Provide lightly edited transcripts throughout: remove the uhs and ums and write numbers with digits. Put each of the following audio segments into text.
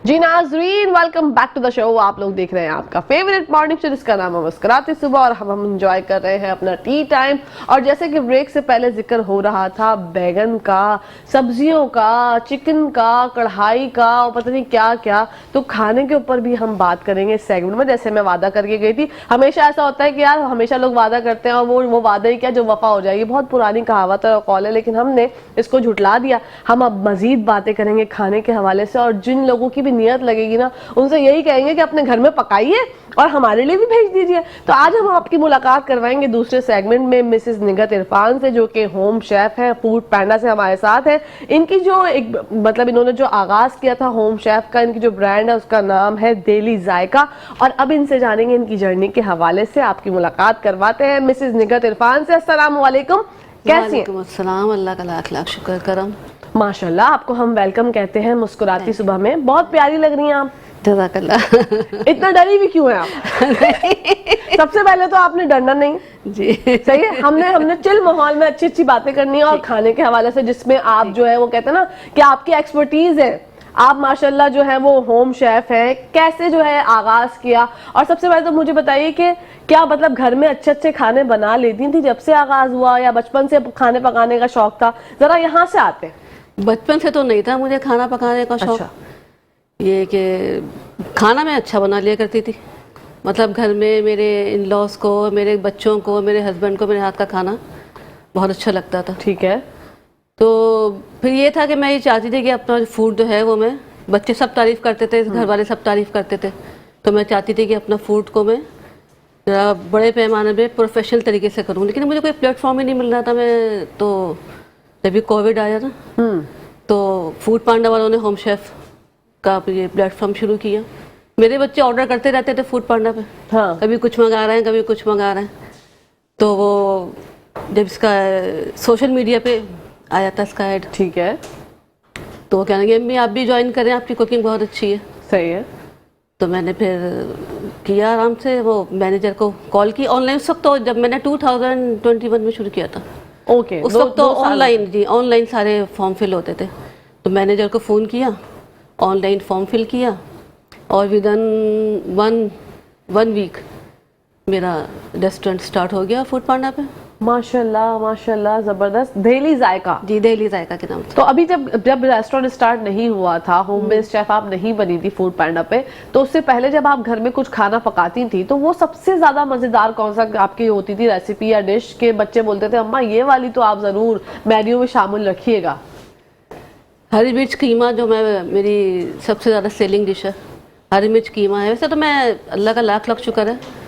जी नाज़रीन, welcome back to the show. आप लोग देख रहे हैं आपका फेवरेट मॉर्निंग शो जिसका नाम है मुस्कुराती सुबह, और हम एंजॉय कर रहे हैं अपना टी टाइम। और जैसे कि ब्रेक से पहले जिक्र हो रहा था बैगन का, सब्जियों का, चिकन का, कढ़ाई का और पता नहीं क्या क्या, तो खाने के ऊपर भी हम बात करेंगे इस सेगमेंट में। जैसे मैं वादा करके गई थी, हमेशा ऐसा होता है कि यार हमेशा लोग वादा करते हैं और वो वादा ही क्या जो वफा हो जाएगी। बहुत पुरानी कहावत और कॉल है, लेकिन हमने इसको झुटला दिया। हम अब मजीद बातें करेंगे खाने के हवाले से, और जिन लोगों की भी नियत लगेगी ना, उनसे यही कहेंगे कि अपने घर में पकाइए और हमारे लिए भी भेज दीजिए। तो आज हम आपकी मुलाकात करवाएंगे दूसरे सेगमेंट में मिसेस निगत इरफान से, जो कि होम शेफ है, फूड पैंडा से हमारे साथ है। इनकी जो एक मतलब इन्होंने जो आगाज किया था होम शेफ का, इनकी जो ब्रांड है उसका नाम है डेली जायका। और अब इनसे जानेंगे इनकी जर्नी के हवाले से। आपकी मुलाकात करवाते हैं मिसेस निगत इरफान से। अस्सलाम वालेकुम, कैसी हैं? अस्सलाम, अल्लाह का लाख लाख शुक्र करम। माशाल्लाह, आपको हम वेलकम कहते हैं मुस्कुराती सुबह में। बहुत प्यारी लग रही हैं आप। जज़ाकल्लाह। इतना डरी भी क्यों है आप? सबसे पहले तो आपने डरना नहीं जी, सही है। हमने चिल माहौल में अच्छी अच्छी बातें करनी है, और खाने के हवाले से जिसमें आप जो है वो कहते हैं ना कि आपकी एक्सपर्टीज है। आप माशाल्लाह जो है वो होम शेफ है। कैसे जो है आगाज किया, और सबसे पहले तो मुझे बताइए कि क्या मतलब घर में अच्छे अच्छे खाने बना लेती थी जब से आगाज हुआ, या बचपन से खाने पकाने का शौक था? जरा यहाँ से आते हैं। बचपन से तो नहीं था मुझे खाना पकाने का शौक। अच्छा। ये कि खाना मैं अच्छा बना लिया करती थी। मतलब घर में मेरे इन लॉज को, मेरे बच्चों को, मेरे हस्बैंड को मेरे हाथ का खाना बहुत अच्छा लगता था। ठीक है। तो फिर ये था कि मैं ये चाहती थी कि अपना फूड जो है वो मैं, बच्चे सब तारीफ़ करते थे, घर वाले सब तारीफ़ करते थे, तो मैं चाहती थी कि अपना फूड को मैं ज़रा बड़े पैमाने पे प्रोफेशनल तरीके से करूँ। लेकिन मुझे कोई प्लेटफॉर्म ही नहीं मिल रहा था। मैं तो जब कोविड आया ना, तो फूड पांडा वालों ने होम शेफ का ये प्लेटफॉर्म शुरू किया। मेरे बच्चे ऑर्डर करते रहते थे फूड पांडा पे। हाँ। कभी कुछ मंगा रहे हैं, कभी कुछ मंगा रहे हैं। तो वो जब इसका सोशल मीडिया पे आया था इसका ऐड, ठीक है। तो वो कहने लगे अम्मी आप भी ज्वाइन करें, आपकी कुकिंग बहुत अच्छी है। सही है। तो मैंने फिर किया आराम से, वो मैनेजर को कॉल की ऑनलाइन। उस वक्त तो जब मैंने 2021 में शुरू किया था, ओके, उस वक्त तो ऑनलाइन, जी ऑनलाइन सारे फॉर्म फिल होते थे। तो मैनेजर को फ़ोन किया, ऑनलाइन फॉर्म फिल किया, और विदिन वन वीक मेरा रेस्टोरेंट स्टार्ट हो गया फूड पांडा पे। माशाल्लाह माशाल्लाह, जबरदस्त। डेली जायका। जी, डेली जायका के नाम से। तो अभी जब रेस्टोरेंट स्टार्ट नहीं हुआ था, होम बेस्ड शेफ आप नहीं बनी थी फूड पैंडा पे, तो उससे पहले जब आप घर में कुछ खाना पकाती थी, तो वो सबसे ज्यादा मजेदार कौन सा आपकी होती थी रेसिपी या डिश के बच्चे बोलते थे अम्मा ये वाली तो आप जरूर मेन्यू में शामिल रखिएगा? हरी मिर्च कीमा जो मेरी सबसे ज़्यादा सेलिंग डिश है, हरी मिर्च कीमा है। वैसे तो मैं अल्लाह का लाख लाख शुक्र है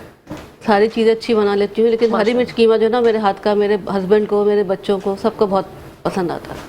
सारी चीज़ें अच्छी बना लेती हूँ, लेकिन हरी मिर्च कीमा जो है ना, मेरे हाथ का मेरे हस्बैंड को, मेरे बच्चों को, सबको बहुत पसंद आता है।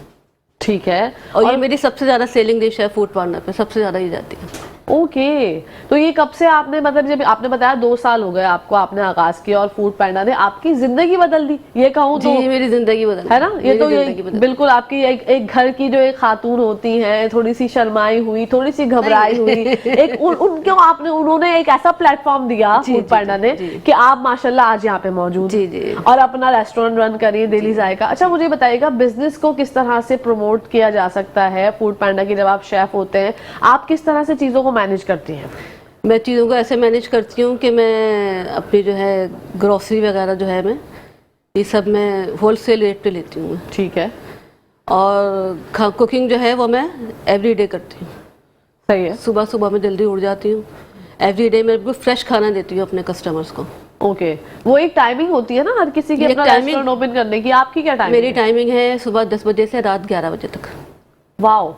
ठीक है। और ये मेरी सबसे ज़्यादा सेलिंग डिश है फूड पार्टनर पे, सबसे ज़्यादा ही जाती है। ओके। तो ये कब से आपने, मतलब जब आपने बताया 2 साल हो गए आपको, आपने आगाज किया और फूड पैंडा ने आपकी जिंदगी बदल दी, ये कहूँ तो? जी, मेरी जिंदगी बदल, है ना? ये तो ये बिल्कुल आपकी एक घर की जो एक खातून होती हैं, थोड़ी सी शर्माई हुई, थोड़ी सी घबराई हुई, एक उनको उन्होंने एक ऐसा प्लेटफॉर्म दिया फूड पैंडा ने कि आप माशाल्लाह आज यहाँ पे मौजूद, जी जी, और अपना रेस्टोरेंट रन करिए डेली जायका। अच्छा, मुझे बताइएगा बिजनेस को किस तरह से प्रमोट किया जा सकता है फूड पैंडा की? जब आप शेफ होते हैं, आप किस तरह से चीजों को मैनेज करती हैं? मैं चीज़ों को ऐसे मैनेज करती हूँ कि मैं अपनी जो है ग्रोसरी वगैरह जो है, मैं ये सब मैं होलसेल रेट पे लेती हूँ। ठीक है। और कुकिंग जो है वो मैं एवरी डे करती हूँ। सही है। सुबह सुबह मैं जल्दी उठ जाती हूँ, एवरी डे मैं बिल्कुल फ्रेश खाना देती हूँ अपने कस्टमर्स को। ओके। वो एक टाइमिंग होती है ना हर किसी की अपना रेस्टोरेंट ओपन करने की, आपकी क्या टाइमिंग? मेरी टाइमिंग है सुबह 10 बजे से रात 11 बजे तक। वाओ।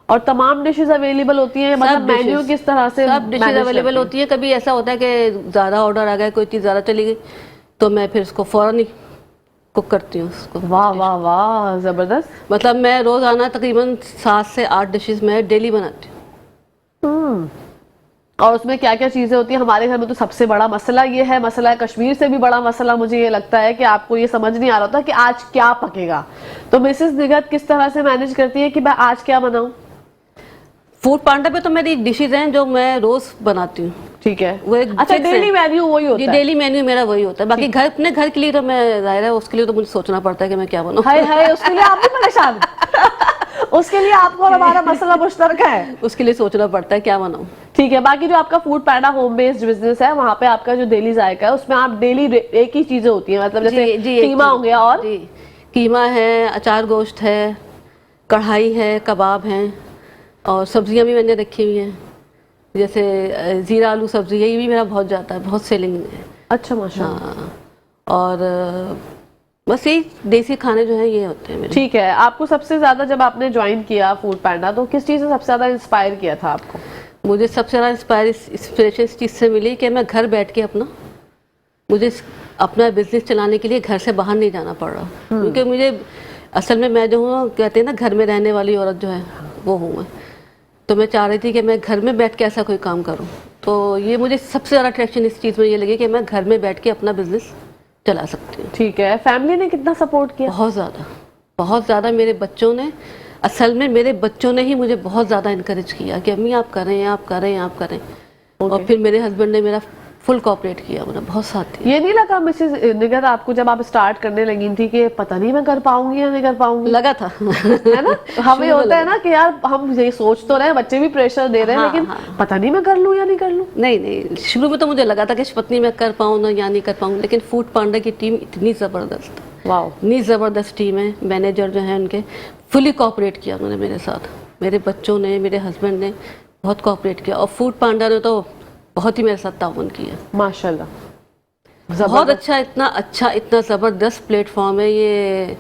और तमाम डिशेस अवेलेबल होती हैं? मतलब मेन्यू किस तरह से? सब डिशेस अवेलेबल होती है। कभी ऐसा होता है कि ज़्यादा ऑर्डर आ गया, कोई चीज़ ज़्यादा चली गई, तो मैं फिर उसको फ़ौरन ही कुक करती हूँ उसको। वाह वाह वाह, ज़बरदस्त। मतलब मैं रोज़ाना तकरीबन 7 से 8 डिशेस मैं डेली बनाती हूँ। और उसमें क्या क्या चीज़ें होती हैं? हमारे घर में तो सबसे बड़ा मसला ये है, मसला है कश्मीर से भी बड़ा मसला मुझे ये लगता है कि आपको ये समझ नहीं आ रहा था कि आज क्या पकेगा। तो मिसेस निगत किस तरह से मैनेज करती है कि मैं आज क्या बनाऊँ? फूड पांडा पे तो मेरी डिशेज हैं जो मैं रोज बनाती हूँ। ठीक है। वो एक अच्छा, डेली मेन्यू वही होता है? डेली मेन्यू मेरा वही होता है। बाकी घर, अपने घर के लिए तो मैं, जाहिर है उसके लिए तो मुझे सोचना पड़ता है कि मैं क्या बनाऊँ। हाय हाय, उसके लिए आप भी परेशान उसके लिए आपको और हमारा मसला मुश्तरक है। उसके लिए सोचना पड़ता है क्या बनाऊं। ठीक है, बाकी जो आपका फूड पैंडा होम बेस्ड बिजनेस है वहाँ पे आपका जो डेली जायका है उसमें आप डेली एक ही चीजें होती है, मतलब जैसे कीमा हो गया और जी, कीमा है, अचार गोश्त है, कढ़ाई है, कबाब हैं, और सब्जियां भी मैंने रखी हुई हैं, जैसे जीरा आलू सब्जी, ये भी मेरा बहुत जाता है, बहुत सेलिंग है। अच्छा माशाल्लाह। हाँ, और बस यही देसी खाने जो है ये होते हैं मेरे। ठीक है, आपको सबसे ज्यादा जब आपने ज्वाइन किया फूड पैंडा तो किस चीज से सबसे ज्यादा इंस्पायर किया था आपको? मुझे सबसे ज़्यादा इंस्पिरेशन इस चीज़ से मिली कि मैं घर बैठ के मुझे अपना बिजनेस चलाने के लिए घर से बाहर नहीं जाना पड़ रहा, क्योंकि मुझे असल में मैं जो हूँ, कहते हैं ना घर में रहने वाली औरत जो है वो हूँ मैं। तो मैं चाह रही थी कि मैं घर में बैठ के ऐसा कोई काम करूँ, तो ये मुझे सबसे ज़्यादा अट्रैक्शन इस चीज़ में ये लगी कि मैं घर में बैठ के अपना बिजनेस चला सकती हूँ। ठीक है, फैमिली ने कितना सपोर्ट किया? बहुत ज़्यादा मेरे बच्चों ने, असल में मेरे बच्चों ने ही मुझे बहुत ज़्यादा इनकरेज किया कि अम्मी आप करें, आप करें, आप करें। और फिर मेरे हस्बैंड ने मेरा फुल कोऑपरेट किया, मेरा बहुत साथ दिया। ये नहीं लगा मिसेस निगर आपको जब आप स्टार्ट करने लगी थी कि पता नहीं मैं कर पाऊंगी या नहीं कर पाऊंगी? लगा था है ना, हमें होता है ना कि यार हम ये सोच तो रहे हैं, बच्चे भी प्रेशर दे रहे हैं, लेकिन पता नहीं मैं कर लूं या नहीं कर लूं। नहीं, शुरू में तो मुझे लगा था कि पत्नी मैं कर पाऊँ ना या नहीं कर पाऊँ, लेकिन फूड पांडा की टीम इतनी ज़बरदस्त, वाह, इतनी ज़बरदस्त टीम है। मैनेजर जो है उनके फुली कोऑपरेट किया उन्होंने मेरे साथ, मेरे बच्चों ने, मेरे हस्बैंड ने बहुत कोऑपरेट किया, और फूड पांडा ने तो बहुत ही मेरे साथ ताउन किया माशाल्लाह। बहुत अच्छा, इतना ज़बरदस्त प्लेटफॉर्म है ये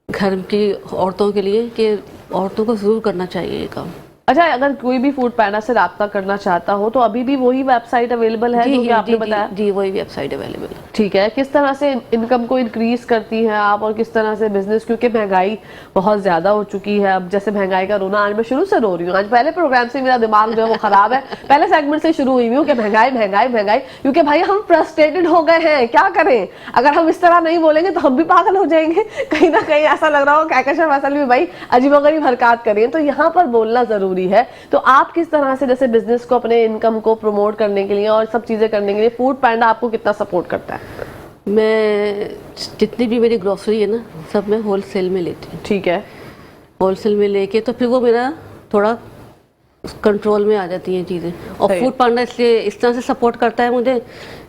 घर की औरतों के लिए कि औरतों को ज़रूर करना चाहिए ये काम। अच्छा, अगर कोई भी फूड पैंडा से राब्ता करना चाहता हो तो अभी भी वही वेबसाइट अवेलेबल है जो कि आपने बताया? जी, वही वेबसाइट अवेलेबल है। ठीक है, किस तरह से इनकम को इंक्रीज करती हैं आप और किस तरह से बिजनेस, क्योंकि महंगाई बहुत ज्यादा हो चुकी है अब, जैसे महंगाई का रोना आज मैं शुरू से रो रही हूँ, आज पहले प्रोग्राम से मेरा दिमाग जो है वो खराब है, पहले सेगमेंट से शुरू हुई हूँ कि महंगाई महंगाई महंगाई, क्योंकि भाई हम फ्रस्ट्रेटेड हो गए हैं, क्या करें, अगर हम इस तरह नहीं बोलेंगे तो हम भी पागल हो जाएंगे, कहीं ना कहीं ऐसा लग रहा हो कहकशां असल में भाई अजीबोगरीब हरकत करें, तो यहाँ पर बोलना जरूरी है। तो आप किस तरह से जैसे बिजनेस को, अपने इनकम को प्रमोट करने के लिए और सब चीजें करने के लिए फूड पैंडा आपको कितना सपोर्ट करता है? मैं जितनी भी मेरी ग्रोसरी है ना, सब मैं होलसेल में लेती हूँ। ठीक है, होलसेल में लेके तो फिर वो मेरा थोड़ा कंट्रोल में आ जाती हैं चीज़ें, और फूड पांडा इसलिए इस तरह से सपोर्ट करता है मुझे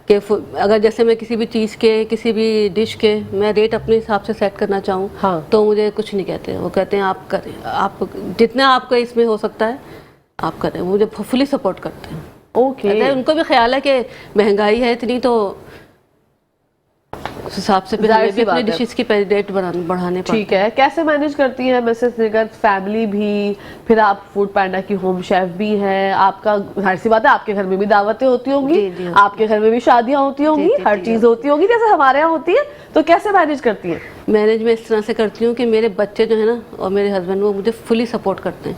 कि अगर जैसे मैं किसी भी चीज़ के, किसी भी डिश के मैं रेट अपने हिसाब से सेट करना चाहूँ, हाँ, तो मुझे कुछ नहीं कहते, वो कहते हैं आप करें, आप जितना आपका इसमें हो सकता है आप करें, मुझे फुली सपोर्ट करते हैं। ओके, उनको भी ख्याल है कि महंगाई है इतनी, तो उस हिसाब से फिर हमें भी अपनी डिशेस की रेट बढ़ाने पड़ते। ठीक है, कैसे मैनेज करती हैं मिसेस निगर, फैमिली भी, फिर आप फूड पैंडा की होम शेफ भी हैं, आपका जाहिर सी बात है आपके घर में भी दावतें होती होंगी, आपके घर में भी शादियां होती होंगी, हर चीज होती होगी जैसे हमारे यहाँ होती है, तो कैसे मैनेज करती हैं? मैनेज मैं इस तरह से करती हूँ कि मेरे बच्चे जो है ना और मेरे हस्बैंड वो मुझे फुली सपोर्ट करते हैं,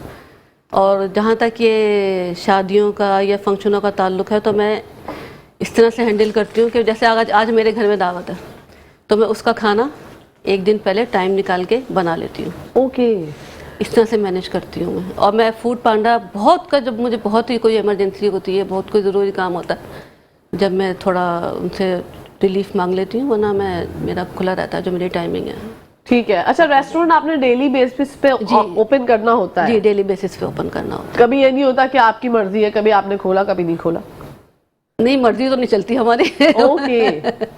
और जहाँ तक ये शादियों का या फंक्शनों का ताल्लुक है तो मैं इस तरह से हैंडल करती हूँ कि जैसे आज मेरे घर में दावत है तो मैं उसका खाना एक दिन पहले टाइम निकाल के बना लेती हूँ। ओके, इस तरह से मैनेज करती हूँ मैं। और मैं फूड पांडा बहुत का, जब मुझे बहुत ही कोई इमरजेंसी होती है, बहुत कोई ज़रूरी काम होता है, जब मैं थोड़ा उनसे रिलीफ मांग लेती हूँ, वरना मेरा खुला रहता है जो मेरी टाइमिंग है। ठीक है। अच्छा, रेस्टोरेंट आपने डेली बेसिस पे ओपन करना होता है? जी, डेली बेसिस पे ओपन करना होता है। कभी ये नहीं होता कि आपकी मर्जी है, कभी आपने खोला कभी नहीं खोला? नहीं, मर्जी तो नहीं चलती हमारी। ओके,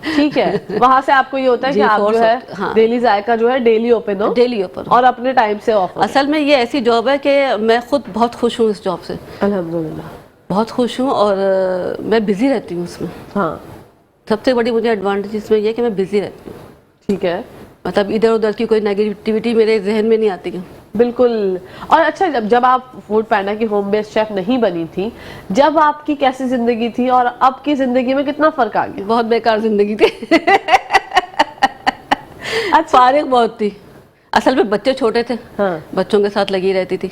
ठीक है, वहां से आपको ये होता है कि आप जो है हाँ, डेली जायका जो है डेली ओपन हो, डेली ओपन और अपने टाइम से ऑफ हो। असल में ये ऐसी जॉब है कि मैं खुद बहुत खुश हूँ इस जॉब से, अल्हम्दुलिल्लाह बहुत खुश हूँ, और मैं बिजी रहती हूँ उसमें। हाँ, सबसे बड़ी मुझे एडवांटेज इसमें यह कि मैं बिजी रहती हूँ, ठीक है, मतलब इधर उधर की कोई नेगेटिविटी मेरे जहन में नहीं आती है। बिल्कुल। और अच्छा, जब आप फूड पैंडा की होम बेस्ड शेफ नहीं बनी थी, जब आपकी कैसी जिंदगी थी और अब की जिंदगी में कितना फर्क आ गया? बहुत बेकार जिंदगी थी। अच्छा, फारिग बहुत थी, असल में बच्चे छोटे थे, हाँ, बच्चों के साथ लगी रहती थी।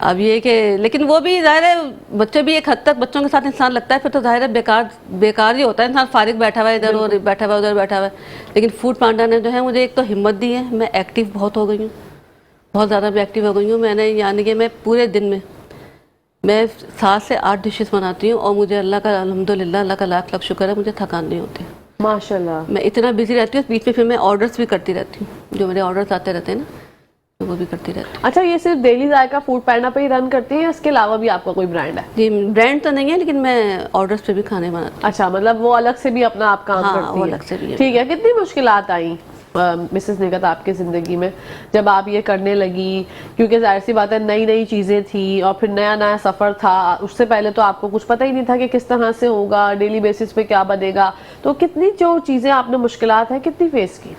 अब ये कि लेकिन वो भी जाहिर है बच्चे भी एक हद तक बच्चों के साथ इंसान लगता है, फिर तो जाहिर है बेकार ही होता है, इंसान फारिग बैठा हुआ है, इधर और बैठा हुआ उधर बैठा हुआ है। लेकिन फूड पांडा ने जो है मुझे एक तो हिम्मत दी है, मैं एक्टिव बहुत हो गई हूँ, बहुत ज़्यादा मैं एक्टिव हो गई हूँ। मैंने यानी कि मैं पूरे दिन में मैं 7 से 8 डिशेस बनाती हूँ, और मुझे अल्लाह का अल्हम्दुलिल्लाह, अल्लाह का लाख लाख शुक्र है, मुझे थकान नहीं होती माशाल्लाह। मैं इतना बिजी रहती हूँ। बीच में फिर मैं ऑर्डर्स भी करती रहती हूँ, जो मेरे ऑर्डर्स आते रहते हैं ना, वो भी करती रहती हूँ। अच्छा, ये सिर्फ डेली जायका फूड पैंडा पे ही रन करती हैं, इसके अलावा भी आपका कोई ब्रांड है? जी, ब्रांड तो नहीं है, लेकिन मैं ऑर्डर्स पे भी खाने बनाती अच्छा, मतलब वो अलग से भी अपना आप काम हाँ, करती वो हैं। अलग से भी है। ठीक है, कितनी मुश्किलात आई मिसेस निगत आपकी ज़िंदगी में जब आप ये करने लगी? क्योंकि जाहिर सी बात है नई नई चीज़ें थी और फिर नया नया सफ़र था, उससे पहले तो आपको कुछ पता ही नहीं था कि किस तरह से होगा, डेली बेसिस पे क्या बनेगा। तो कितनी जो चीज़ें आपने मुश्किलात है कितनी फेस की?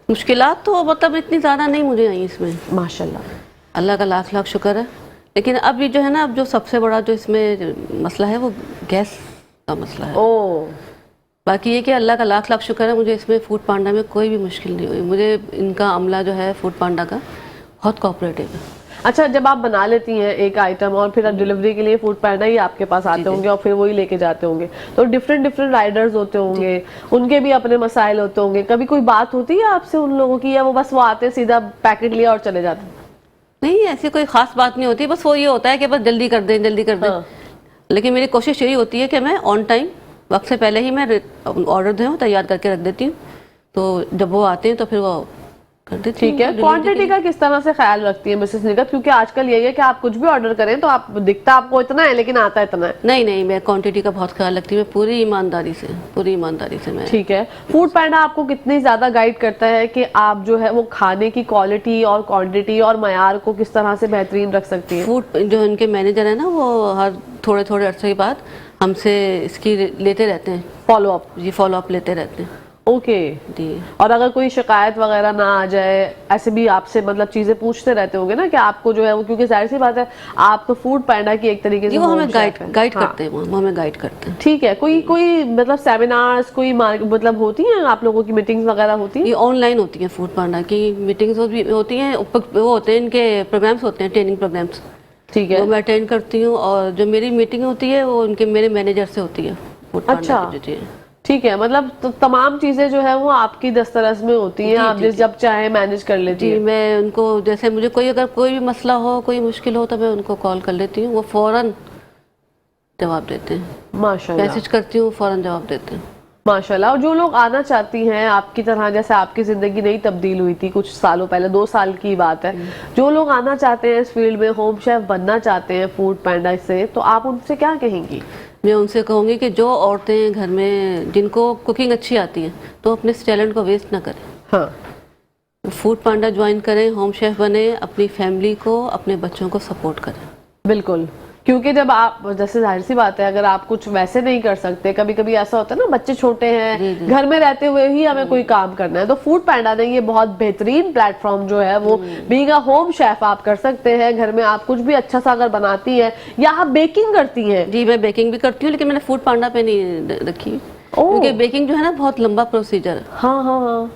मुश्किलात तो मतलब इतनी ज़्यादा नहीं मुझे आई इसमें, माशाल्लाह। अल्लाह का लाख लाख शुक्र है। लेकिन अब ये जो है ना, अब जो सबसे बड़ा जो इसमें मसला है वो गैस का मसला है। ओह, बाकी ये कि अल्लाह का लाख लाख शुक्र है, मुझे इसमें फूड पांडा में कोई भी मुश्किल नहीं हुई। मुझे इनका अमला जो है फूड पांडा का बहुत कोऑपरेटिव है। अच्छा, जब आप बना लेती हैं एक आइटम और फिर डिलीवरी के लिए फूड पैंडा ही आपके पास आते होंगे और फिर वही लेके जाते होंगे, तो डिफरेंट डिफरेंट राइडर्स होते होंगे, उनके भी अपने मसाइल होते होंगे। कभी कोई बात होती है आपसे उन लोगों की, या वो बस वो आते हैं सीधा पैकेट लिया और चले जाते हैं? नहीं, ऐसी कोई खास बात नहीं होती, बस वो ये होता है कि बस जल्दी कर दें, जल्दी कर दें। हाँ। लेकिन मेरी कोशिश यही होती है कि मैं ऑन टाइम, वक्त से पहले ही मैं ऑर्डर जो है वो तैयार करके रख देती हूँ, तो जब वो आते हैं तो फिर वो कर देती हूँ। ठीक है, क्वांटिटी का किस तरह से ख्याल रखती है मिसेस निगत? क्योंकि आजकल यही है कि आप कुछ भी ऑर्डर करें तो आप दिखता आपको इतना है लेकिन आता इतना है। नहीं नहीं, मैं क्वांटिटी का बहुत ख्याल रखती हूँ, मैं पूरी ईमानदारी से मैं। ठीक है, फूड पैंडा आपको कितनी ज्यादा गाइड करता है कि आप जो है वो खाने की क्वालिटी और क्वांटिटी और मयार को किस तरह से बेहतरीन रख सकती है? फूड जो इनके मैनेजर है ना, वो हर थोड़े थोड़े अरसे के बाद हमसे इसकी लेते रहते हैं, फॉलो अप। जी फॉलो अप लेते रहते हैं ओके जी। और अगर कोई शिकायत वगैरह ना आ जाए, ऐसे भी आपसे मतलब चीजें पूछते रहते होंगे ना कि आपको जो है वो, क्योंकि जाहिर सी बात है आप तो फूड पैंडा की एक तरीके से जी वो हमें home chef हैं। गाइड हाँ। करते हैं, वो हमें गाइड करते हैं। ठीक है, कोई मतलब सेमिनार्स, कोई मतलब होती हैं आप लोगों की मीटिंग्स वगैरह होती हैं? ये ऑनलाइन होती है फूड पांडा की मीटिंग्स भी होती हैं, वो होते हैं इनके प्रोग्राम्स होते हैं, ट्रेनिंग प्रोग्राम्स, ठीक है। वो मैं अटेंड करती हूँ। और जो मेरी मीटिंग होती है वो उनके मेरे मैनेजर से होती है फूड पांडा अच्छा। की, जी। ठीक है, मतलब तो तमाम चीजें जो है वो आपकी दस्तरस में होती हैं, आप जिस जब चाहे मैनेज कर लेती जी हैं। मैं उनको, जैसे मुझे अगर कोई भी मसला हो, कोई मुश्किल हो, तो मैं उनको कॉल कर लेती हूँ, वो फौरन जवाब देते हैं। माशाल्लाह, मैसेज करती हूँ, फौरन जवाब देते हैं। माशाल्लाह। और जो लोग आना चाहती हैं आपकी तरह, जैसे आपकी ज़िंदगी नहीं तब्दील हुई थी कुछ सालों पहले, 2 साल की बात है, जो लोग आना चाहते हैं इस फील्ड में, होम शेफ बनना चाहते हैं फूड पैंडा से, तो आप उनसे क्या कहेंगी? मैं उनसे कहूँगी कि जो औरतें घर में जिनको कुकिंग अच्छी आती है, तो अपने इस टैलेंट को वेस्ट ना करें, हाँ, फूड पांडा ज्वाइन करें, होम शेफ बने, अपनी फैमिली को, अपने बच्चों को सपोर्ट करें। बिल्कुल। क्योंकि जब आप, जैसे जाहिर सी बात है, अगर आप कुछ वैसे नहीं कर सकते, कभी कभी ऐसा होता है ना, बच्चे छोटे हैं, घर में रहते हुए ही हमें कोई काम करना है, तो फूड पैंडा ने ये बहुत बेहतरीन प्लेटफॉर्म जो है वो, बीइंग अ होम शेफ आप कर सकते हैं। घर में आप कुछ भी अच्छा सा अगर बनाती हैं या आप बेकिंग करती हैं। जी मैं बेकिंग भी करती हूँ, लेकिन मैंने फूड पांडा पे नहीं रखी, क्योंकि बेकिंग जो है ना बहुत लंबा प्रोसीजर है। हाँ हाँ हाँ,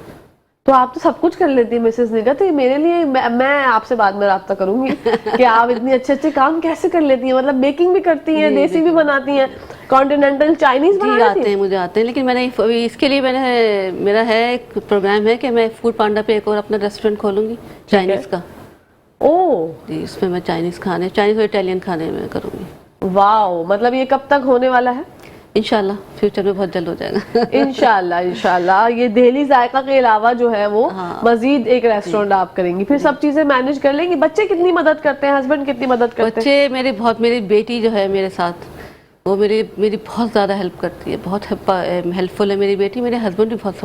तो आप तो सब कुछ कर लेती हैं मिसेस निगत। ये मेरे लिए, मैं आपसे बाद में राब्ता करूंगी कि आप इतनी अच्छे अच्छे काम कैसे कर लेती हैं। मतलब बेकिंग भी करती हैं, देसी भी बनाती हैं, कॉन्टिनेंटल चाइनीज बना लेती हैं? मुझे आते हैं, लेकिन मैंने इसके लिए मेरा है एक प्रोग्राम है कि मैं फूड पांडा पे एक और अपना रेस्टोरेंट खोलूंगी चाइनीज का। ओह जी, इसमें मैं चाइनीज और इटालियन खाने में करूंगी। वाओ, मतलब ये कब तक होने वाला है? इंशाल्लाह फ्यूचर में बहुत जल्द हो जाएगा। इंशाल्लाह इंशाल्लाह। ये दिल्ली जायका के अलावा जो है वो मजीद एक रेस्टोरेंट आप करेंगी, फिर सब चीजें मैनेज कर लेंगी। बच्चे कितनी मदद करते हैं, हस्बैंड कितनी मदद करते हैं? बच्चे मेरी बेटी जो है मेरे साथ, वो मेरी बहुत ज़्यादा हेल्प करती है, बहुत हेल्पफुल है मेरी बेटी। मेरे हस्बैंड भी बहुत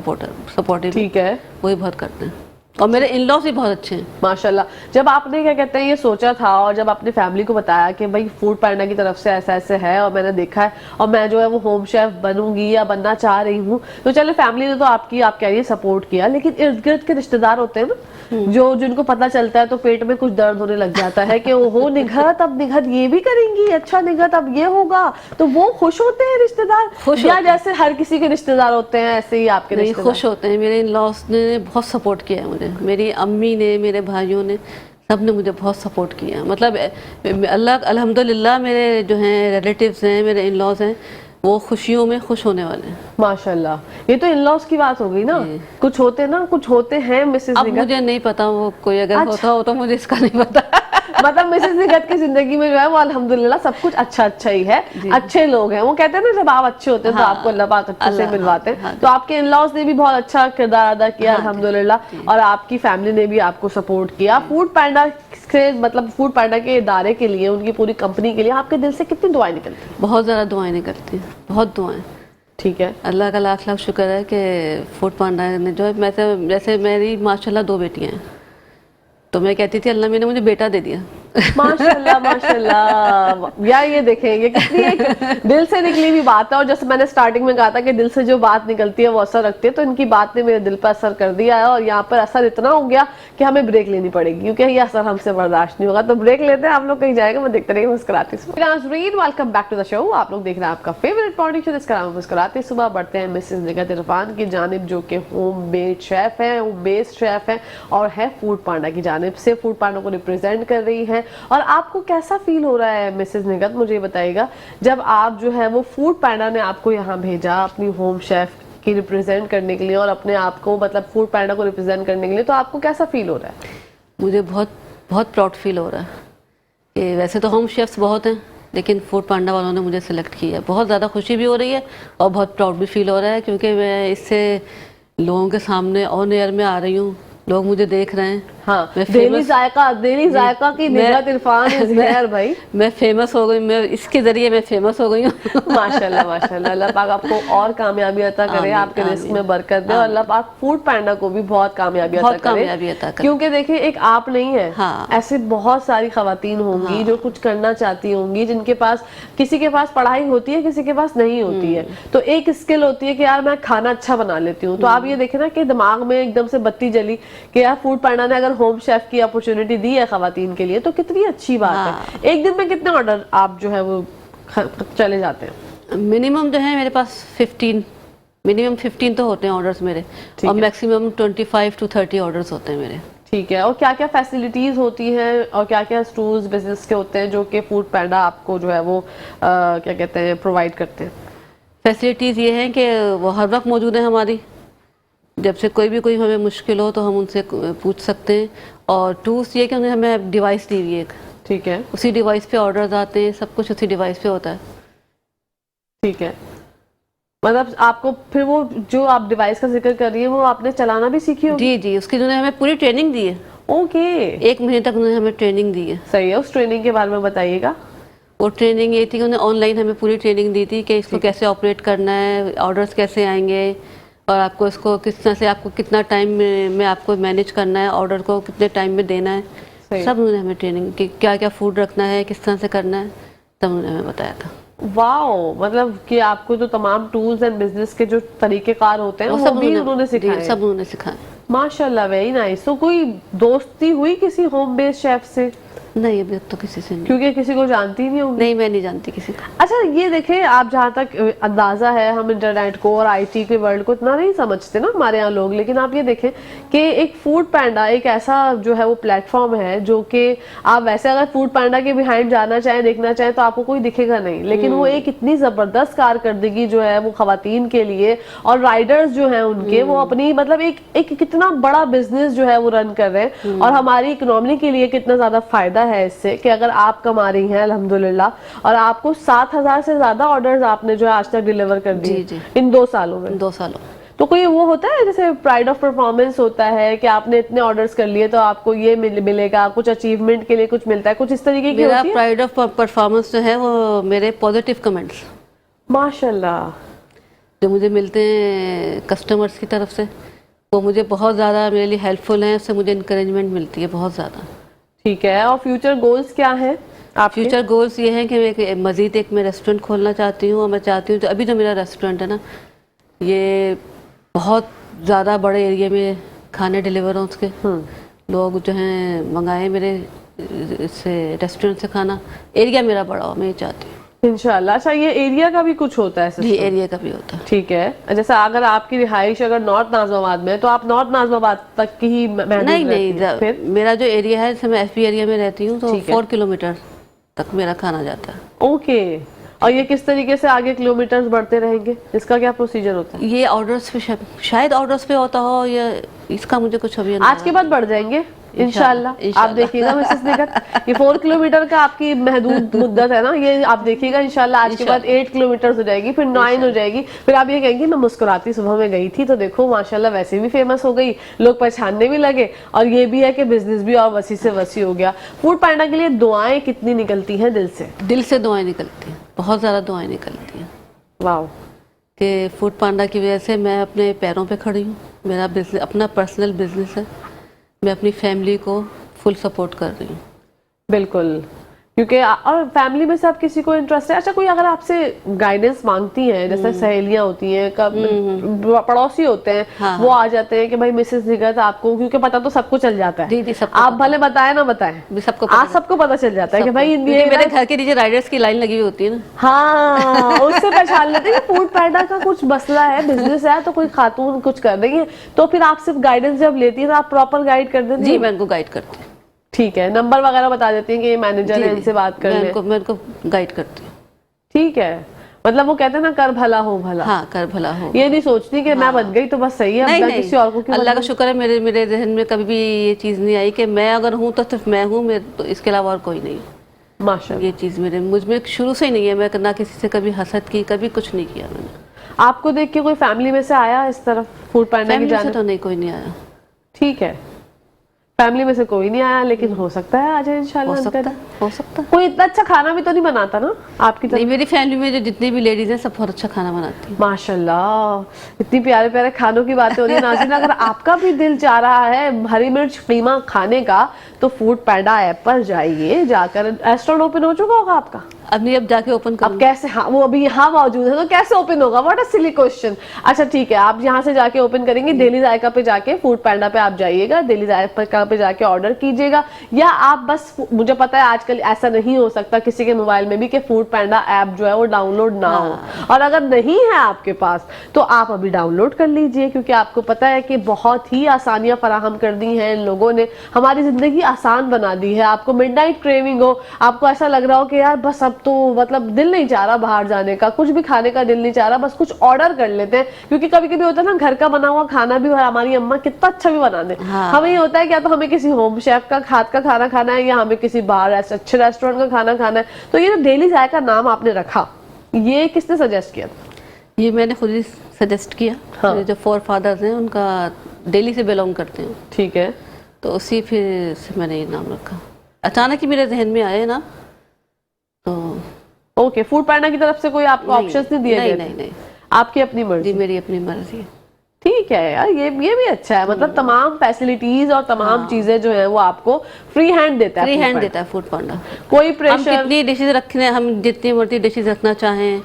सपोर्टिव, ठीक है, वो भी बहुत करते हैं, और मेरे इन लॉज भी बहुत अच्छे हैं माशाल्लाह। जब आपने क्या कहते हैं ये सोचा था और जब अपनी फैमिली को बताया कि भाई फूड पैंडा की तरफ से ऐसा ऐसे है और मैंने देखा है और मैं जो है वो होम शेफ बनूंगी या बनना चाह रही हूँ, तो चलो फैमिली ने तो आपकी, आप कह रही है, सपोर्ट किया, लेकिन इर्द गिर्द के रिश्तेदार होते हैं ना, जिनको पता चलता है तो पेट में कुछ दर्द होने लग जाता है कि ओहो निगहत, अब निगहत ये भी करेंगी, अच्छा निगहत अब ये होगा, तो वो खुश होते हैं रिश्तेदार, या जैसे हर किसी के रिश्तेदार होते हैं ऐसे ही आपके रिश्तेदार? खुश होते हैं। मेरे इन लॉज ने बहुत सपोर्ट किया है मुझे, मेरी अम्मी ने, मेरे भाइयों ने, सब ने मुझे बहुत सपोर्ट किया। मतलब अल्हम्दुलिल्लाह मेरे जो हैं रिलेटिव्स हैं, मेरे इन लॉज हैं, वो खुशियों में खुश होने वाले हैं माशाल्लाह। ये तो इन लॉज की बात हो गई ना, कुछ होते हैं मिसेस अब निगहत। मुझे नहीं पता वो कोई अगर होता हो तो मुझे इसका नहीं पता। मतलब मिसेस निगत की जिंदगी में जो है वो अल्हम्दुलिल्लाह सब कुछ अच्छा अच्छा ही है, अच्छे लोग हैं। वो कहते हैं ना जब आप अच्छे होते हैं तो आपको अल्लाह पाक अच्छे से मिलवाते हैं। तो आपके इन-लॉज ने भी बहुत अच्छा किरदार अदा किया अल्हम्दुलिल्लाह, और आपकी फैमिली ने भी आपको सपोर्ट किया। फूड पैंडा से मतलब फूड पैंडा के इदारे के लिए, उनकी पूरी कंपनी के लिए आपके दिल से कितनी दुआएं निकलती हैं? बहुत ज़्यादा दुआएं निकलती हैं, बहुत दुआएं। ठीक है, अल्लाह का लाख लाख शुक्र है कि फूड पांडा ने जो है, मैं तो जैसे मेरी माशाल्लाह 2 बेटियां हैं, तो मैं कहती थी अल्लाह ने मुझे बेटा दे दिया। माशाल्लाह माशाल्लाह। यार ये देखें, ये कितनी एक दिल से निकली हुई बात है। और जैसे मैंने स्टार्टिंग में कहा था कि दिल से जो बात निकलती है वो असर रखती है, तो इनकी बात ने मेरे दिल पर असर कर दिया है। और यहाँ पर असर इतना हो गया कि हमें ब्रेक लेनी पड़ेगी, क्योंकि ये असर हमसे बर्दाश्त नहीं होगा। तो ब्रेक लेते हैं, आप लोग कहीं जाएंगे, मैं देखते रहेंगे मुस्कुराती सुबह। Welcome back to the show. आप लोग देख रहे हैं आपका फेवरेट मॉर्निंग शो जिसका नाम मुस्कुराती सुबह। बढ़ते हैं मिसेस निगत इरफान की जानिब, जो कि होम मेड शेफ है, होम बेस्ड शेफ है, और है फूड पांडा की जानिब से फूड पांडा को रिप्रेजेंट कर रही है। और आपको कैसा फील हो रहा है मिसेस निगत, मुझे ये बताइएगा, जब आप जो है वो फूड पैंडा ने आपको यहाँ भेजा अपनी होम शेफ की रिप्रेजेंट करने के लिए, और अपने आप को मतलब फूड पैंडा को रिप्रेजेंट करने के लिए, तो आपको कैसा फील हो रहा है? मुझे बहुत बहुत प्राउड फील हो रहा है कि वैसे तो होम शेफ्स बहुत हैं, लेकिन फूड पांडा वालों ने मुझे सिलेक्ट किया। बहुत ज़्यादा खुशी भी हो रही है और बहुत प्राउड भी फील हो रहा है, क्योंकि मैं इससे लोगों के सामने ऑन एयर में आ रही हूँ, लोग मुझे देख रहे हैं। हाँ, डेली जायका की निगत इरफान इज हियर भाई। मैं फेमस हो गई, मैं इसके जरिए मैं फेमस हो गई हूँ। माशाल्लाह माशाल्लाह, अल्लाह पाक आपको और कामयाबी अता करे, आपके रिस्क में बरकत दे, और अल्लाह पाक फूड पैंडा को भी बहुत कामयाबी अता करे। क्योंकि देखिए, एक आप नहीं है, ऐसे बहुत सारी खवातीन होंगी जो कुछ करना चाहती होंगी, जिनके पास, किसी के पास पढ़ाई होती है, किसी के पास नहीं होती है, तो एक स्किल होती है कि यार मैं खाना अच्छा बना लेती हूँ। तो आप ये देखें ना कि दिमाग में एकदम से बत्ती जली कि यार फूड पैंडा ने अगर होम शेफ की अपॉर्चुनिटी दी है खवातीन के लिए, तो कितनी अच्छी बात है। एक दिन में कितने ऑर्डर आप जो है वो चले जाते हैं? मिनिमम जो है मेरे पास 15 तो होते हैं ऑर्डर्स मेरे, और मैक्सिमम 25 to 30 ऑर्डर्स होते हैं मेरे। ठीक है, और क्या क्या फैसिलिटीज होती हैं और क्या क्या टूल्स बिजनेस के होते हैं जो कि फूड पैंडा आपको जो है वो क्या कहते हैं प्रोवाइड करते हैं? फैसिलिटीज़ ये हैं कि वो हर वक्त मौजूद है हमारी, जब से कोई हमें मुश्किल हो तो हम उनसे पूछ सकते हैं। और टूल्स ये कि उन्हें हमें डिवाइस दी हुई है एक, ठीक है, उसी डिवाइस पे ऑर्डर्स आते हैं, सब कुछ उसी डिवाइस पे होता है। ठीक है, मतलब आपको फिर वो जो आप डिवाइस का जिक्र कर रही है वो आपने चलाना भी सीखी होगी? जी, उसकी उन्होंने हमें पूरी ट्रेनिंग दी है। ओके, 1 महीने तक उन्होंने हमें ट्रेनिंग दी है। सही है, उस ट्रेनिंग के बारे में बताइएगा। वो ट्रेनिंग ये थी कि उन्होंने ऑनलाइन हमें पूरी ट्रेनिंग दी थी कि इसको कैसे ऑपरेट करना है, ऑर्डर्स कैसे आएंगे, और आपको इसको किस तरह से, आपको कितना टाइम में आपको मैनेज करना है, ऑर्डर को कितने टाइम में देना है, सब उन्होंने हमें ट्रेनिंग की, क्या क्या फूड रखना है, किस तरह से करना है, तब उन्होंने हमें बताया था। वाओ, मतलब कि आपको तो तमाम टूल्स एंड बिजनेस के जो तरीकेकार होते हैं वो भी उन्होंने सिखाए? सब उन्होंने सिखाया। माशाल्लाह, वेरी नाइस। तो कोई दोस्ती हुई किसी होम बेस्ड शेफ से? नहीं, अभी तो किसी से नहीं, क्योंकि किसी को जानती नहीं होगी। नहीं, मैं नहीं जानती किसी को। अच्छा, ये देखें, आप जहाँ तक अंदाजा है, हम इंटरनेट को और आईटी के वर्ल्ड को इतना नहीं समझते ना हमारे यहाँ लोग, लेकिन आप ये देखें कि एक फूड पैंडा एक ऐसा जो है वो प्लेटफॉर्म है जो कि आप वैसे अगर फूड पैंडा के बिहाइंड जाना चाहें, देखना चाहें, तो आपको कोई दिखेगा नहीं, लेकिन वो एक इतनी जबरदस्त कारकर्दगी जो है वो खवातीन के लिए और राइडर्स जो है उनके, वो अपनी मतलब एक कितना बड़ा बिजनेस जो है वो रन कर रहे हैं, और हमारी इकोनॉमी के लिए कितना ज्यादा फायदा है इससे कि अगर आप कमा रही हैं अल्हम्दुलिल्लाह, और आपको 7,000 से ज्यादा ऑर्डर्स आपने जो है आज तक डिलीवर कर दिए इन 2 सालों में। 2 सालों। तो कोई वो होता है जैसे प्राइड ऑफ परफॉर्मेंस होता है कि आपने इतने ऑर्डर्स कर लिए तो आपको ये मिलेगा, कुछ अचीवमेंट के लिए कुछ मिलता है, कुछ इस तरीके की मेरा प्राइड ऑफ परफॉर्मेंस जो है वो मेरे पॉजिटिव कमेंट्स, माशाल्लाह, जो मुझे मिलते हैं कस्टमर्स की तरफ से, वो मुझे बहुत ज़्यादा मेरे लिए हेल्पफुल हैं, उससे मुझे इंकरेजमेंट मिलती है बहुत ज़्यादा। ठीक है, और फ्यूचर गोल्स क्या हैं आपके? फ्यूचर गोल्स ये हैं कि मैं मज़ीद एक मैं रेस्टोरेंट खोलना चाहती हूँ, और मैं चाहती हूँ, तो अभी जो मेरा रेस्टोरेंट है ना, ये बहुत ज़्यादा बड़े एरिया में खाने डिलीवर हों, उसके लोग जो हैं मंगाएं मेरे इससे रेस्टोरेंट से खाना, एरिया मेरा बड़ा हो, मैं ये चाहती हूँ इंशाल्लाह। अच्छा, ये एरिया का भी कुछ होता है? जी, एरिया का भी होता है। ठीक है, जैसे अगर आपकी रिहाइश अगर नॉर्थ नाज़िमाबाद में है तो आप नॉर्थ नाज़िमाबाद तक की ही नहीं, फिर मेरा जो एरिया है, जैसे मैं एफपी एरिया में रहती हूँ, तो 4 किलोमीटर तक मेरा खाना जाता है। ओके, और ये किस तरीके से आगे किलोमीटर्स बढ़ते रहेंगे, इसका क्या प्रोसीजर होता है? ये ऑर्डर्स पे शायद ऑर्डर्स पे होता हो, या इसका मुझे कुछ अभी आज के बाद बढ़ जाएंगे? इंशाल्लाह। आप देखिएगा मिसेस निगत, ये 4 किलोमीटर का आपकी महदूद मुद्दत है ना, ये आप देखिएगा इंशाल्लाह आज के बाद 8 किलोमीटर हो जाएगी, फिर 9 हो जाएगी, फिर आप ये कहेंगे मैं मुस्कुराती सुबह में गई थी, तो देखो माशाल्लाह वैसे भी फेमस हो गई, लोग पहचानने भी लगे, और ये भी है कि बिजनेस भी और वसी से वसी हो गया। फूड पांडा के लिए दुआएं कितनी निकलती हैं दिल से? दिल से दुआएं निकलती हैं, बहुत ज़्यादा दुआएं निकलती हैं। वाह। कि फूड पांडा की वजह से मैं अपने पैरों पे खड़ी हूँ, मेरा बिजनेस अपना पर्सनल बिजनेस है, मैं अपनी फैमिली को फुल सपोर्ट कर रही हूँ। बिल्कुल, क्योंकि और फैमिली में से आप किसी को इंटरेस्ट है? अच्छा, कोई अगर आपसे गाइडेंस मांगती हैं, जैसे सहेलियां होती हैं, पड़ोसी होते हैं, हाँ, वो आ जाते हैं कि भाई मिसेस निगत आपको, क्योंकि पता तो सबको चल जाता है, जी सबको आप भले बताए ना बताएं, सबको पता चल जाता है कि भाई ये मेरे घर के नीचे राइडर्स की लाइन लगी हुई होती है ना, हाँ, उससे पहचान लेते हैं कि फूड पैंडा का कुछ मसला है, बिजनेस है, तो कोई खातून कुछ कर रही है, तो फिर आप सिर्फ गाइडेंस जब लेती है तो आप प्रॉपर गाइड कर देती हैं? जी मैं उनको गाइड करती हूँ। ठीक है, नंबर वगैरह बता देती हैं कि ये मैनेजर है, इनसे बात कर लें? मैं उनको गाइड करती हूँ। ठीक है, मतलब वो कहते हैं ना कर भला हो भला। हाँ, कर भला हो। ये नहीं सोचती कि मैं बन गई तो बस सही है, नहीं, मैं किसी और को क्यों अल्लाह का शुक्र है, मेरे जहन में कभी भी ये चीज़ नहीं आई कि मैं अगर हूँ तो सिर्फ मैं हूँ, मैं तो इसके अलावा और कोई नहीं। माशाल्लाह, ये चीज़ मुझ में शुरू से ही नहीं है, मैं ना किसी से कभी हसद की, कभी कुछ नहीं किया मैंने। आपको देख के कोई फैमिली में से आया इस तरफ फूड पैंडा की जाने? तो नहीं, कोई नहीं आया। ठीक है, फैमिली में से कोई नहीं आया, लेकिन हो सकता है आ जाए इंशाल्लाह। हो सकता है। कोई इतना अच्छा खाना भी तो नहीं बनाता ना आपकी तरह? नहीं, मेरी फैमिली में जो जितनी भी लेडीज हैं सब बहुत अच्छा खाना बनाती हैं। माशाल्लाह, इतनी प्यारे प्यारे खानों की बातें हो रही है। नाज़रीन, अगर आपका भी दिल चाह रहा है हरी मिर्च कीमा खाने का, तो फूड पैंडा ऐप पर जाइए, जाकर रेस्टोरेंट ओपन हो चुका होगा आपका? अब जाके ओपन अब कैसे? हाँ, वो अभी यहाँ मौजूद है, तो कैसे ओपन होगा? What a silly question. अच्छा ठीक है, आप यहाँ से जाके ओपन करेंगे, डेली जायका पे जाके फूड पैंडा पे आप जाइएगा, डेली जायका पे जाके ऑर्डर कीजिएगा, या आप बस, मुझे पता है आजकल ऐसा नहीं हो सकता किसी के मोबाइल में भी कि फूड पैंडा ऐप जो है वो डाउनलोड ना हो, और अगर नहीं है आपके पास तो आप अभी डाउनलोड कर लीजिए, क्योंकि आपको पता है कि बहुत ही आसानियां फराहम कर दी हैं इन लोगों ने, हमारी जिंदगी आसान बना दी है। आपको मिडनाइट क्रेविंग हो, आपको ऐसा लग रहा हो कि यार बस अब तो मतलब दिल नहीं चाह रहा बाहर जाने का, कुछ भी खाने का दिल नहीं चाह रहा, बस कुछ ऑर्डर कर लेते हैं, क्योंकि कभी कभी होता है ना घर का बना हुआ खाना भी, और हमारी अम्मा कितना अच्छा भी बना दे, हमें ये होता है कि या तो हमें किसी होम शेफ का हाथ का खाना खाना है, या हमें किसी बाहर अच्छे रेस्टोरेंट का खाना खाना है। तो ये जो डेली जायका नाम आपने रखा, ये किसने सजेस्ट किया? ये मैंने खुद ही सजेस्ट किया। हाँ। मेरे जो फोर फादर्स हैं उनका दिल्ली से बिलोंग करते हैं। ठीक है, तो उसी फिर से मैंने ये नाम रखा, अचानक ही मेरे जहन में आए ना, तो ओके। फूड पैंडा की तरफ से कोई आपको ऑप्शंस नहीं दिए गए? नहीं, आपकी अपनी मर्जी? मेरी अपनी मर्जी है। ठीक है यार, ये भी अच्छा है, मतलब तमाम फैसिलिटीज और तमाम चीजें जो है वो आपको फ्री हैंड देता है। फ्री हैंड देता है फूड पांडा। कोई प्रेशर, हम कितनी डिशेज रखने, हम जितनी मर्जी डिशेज रखना चाहें,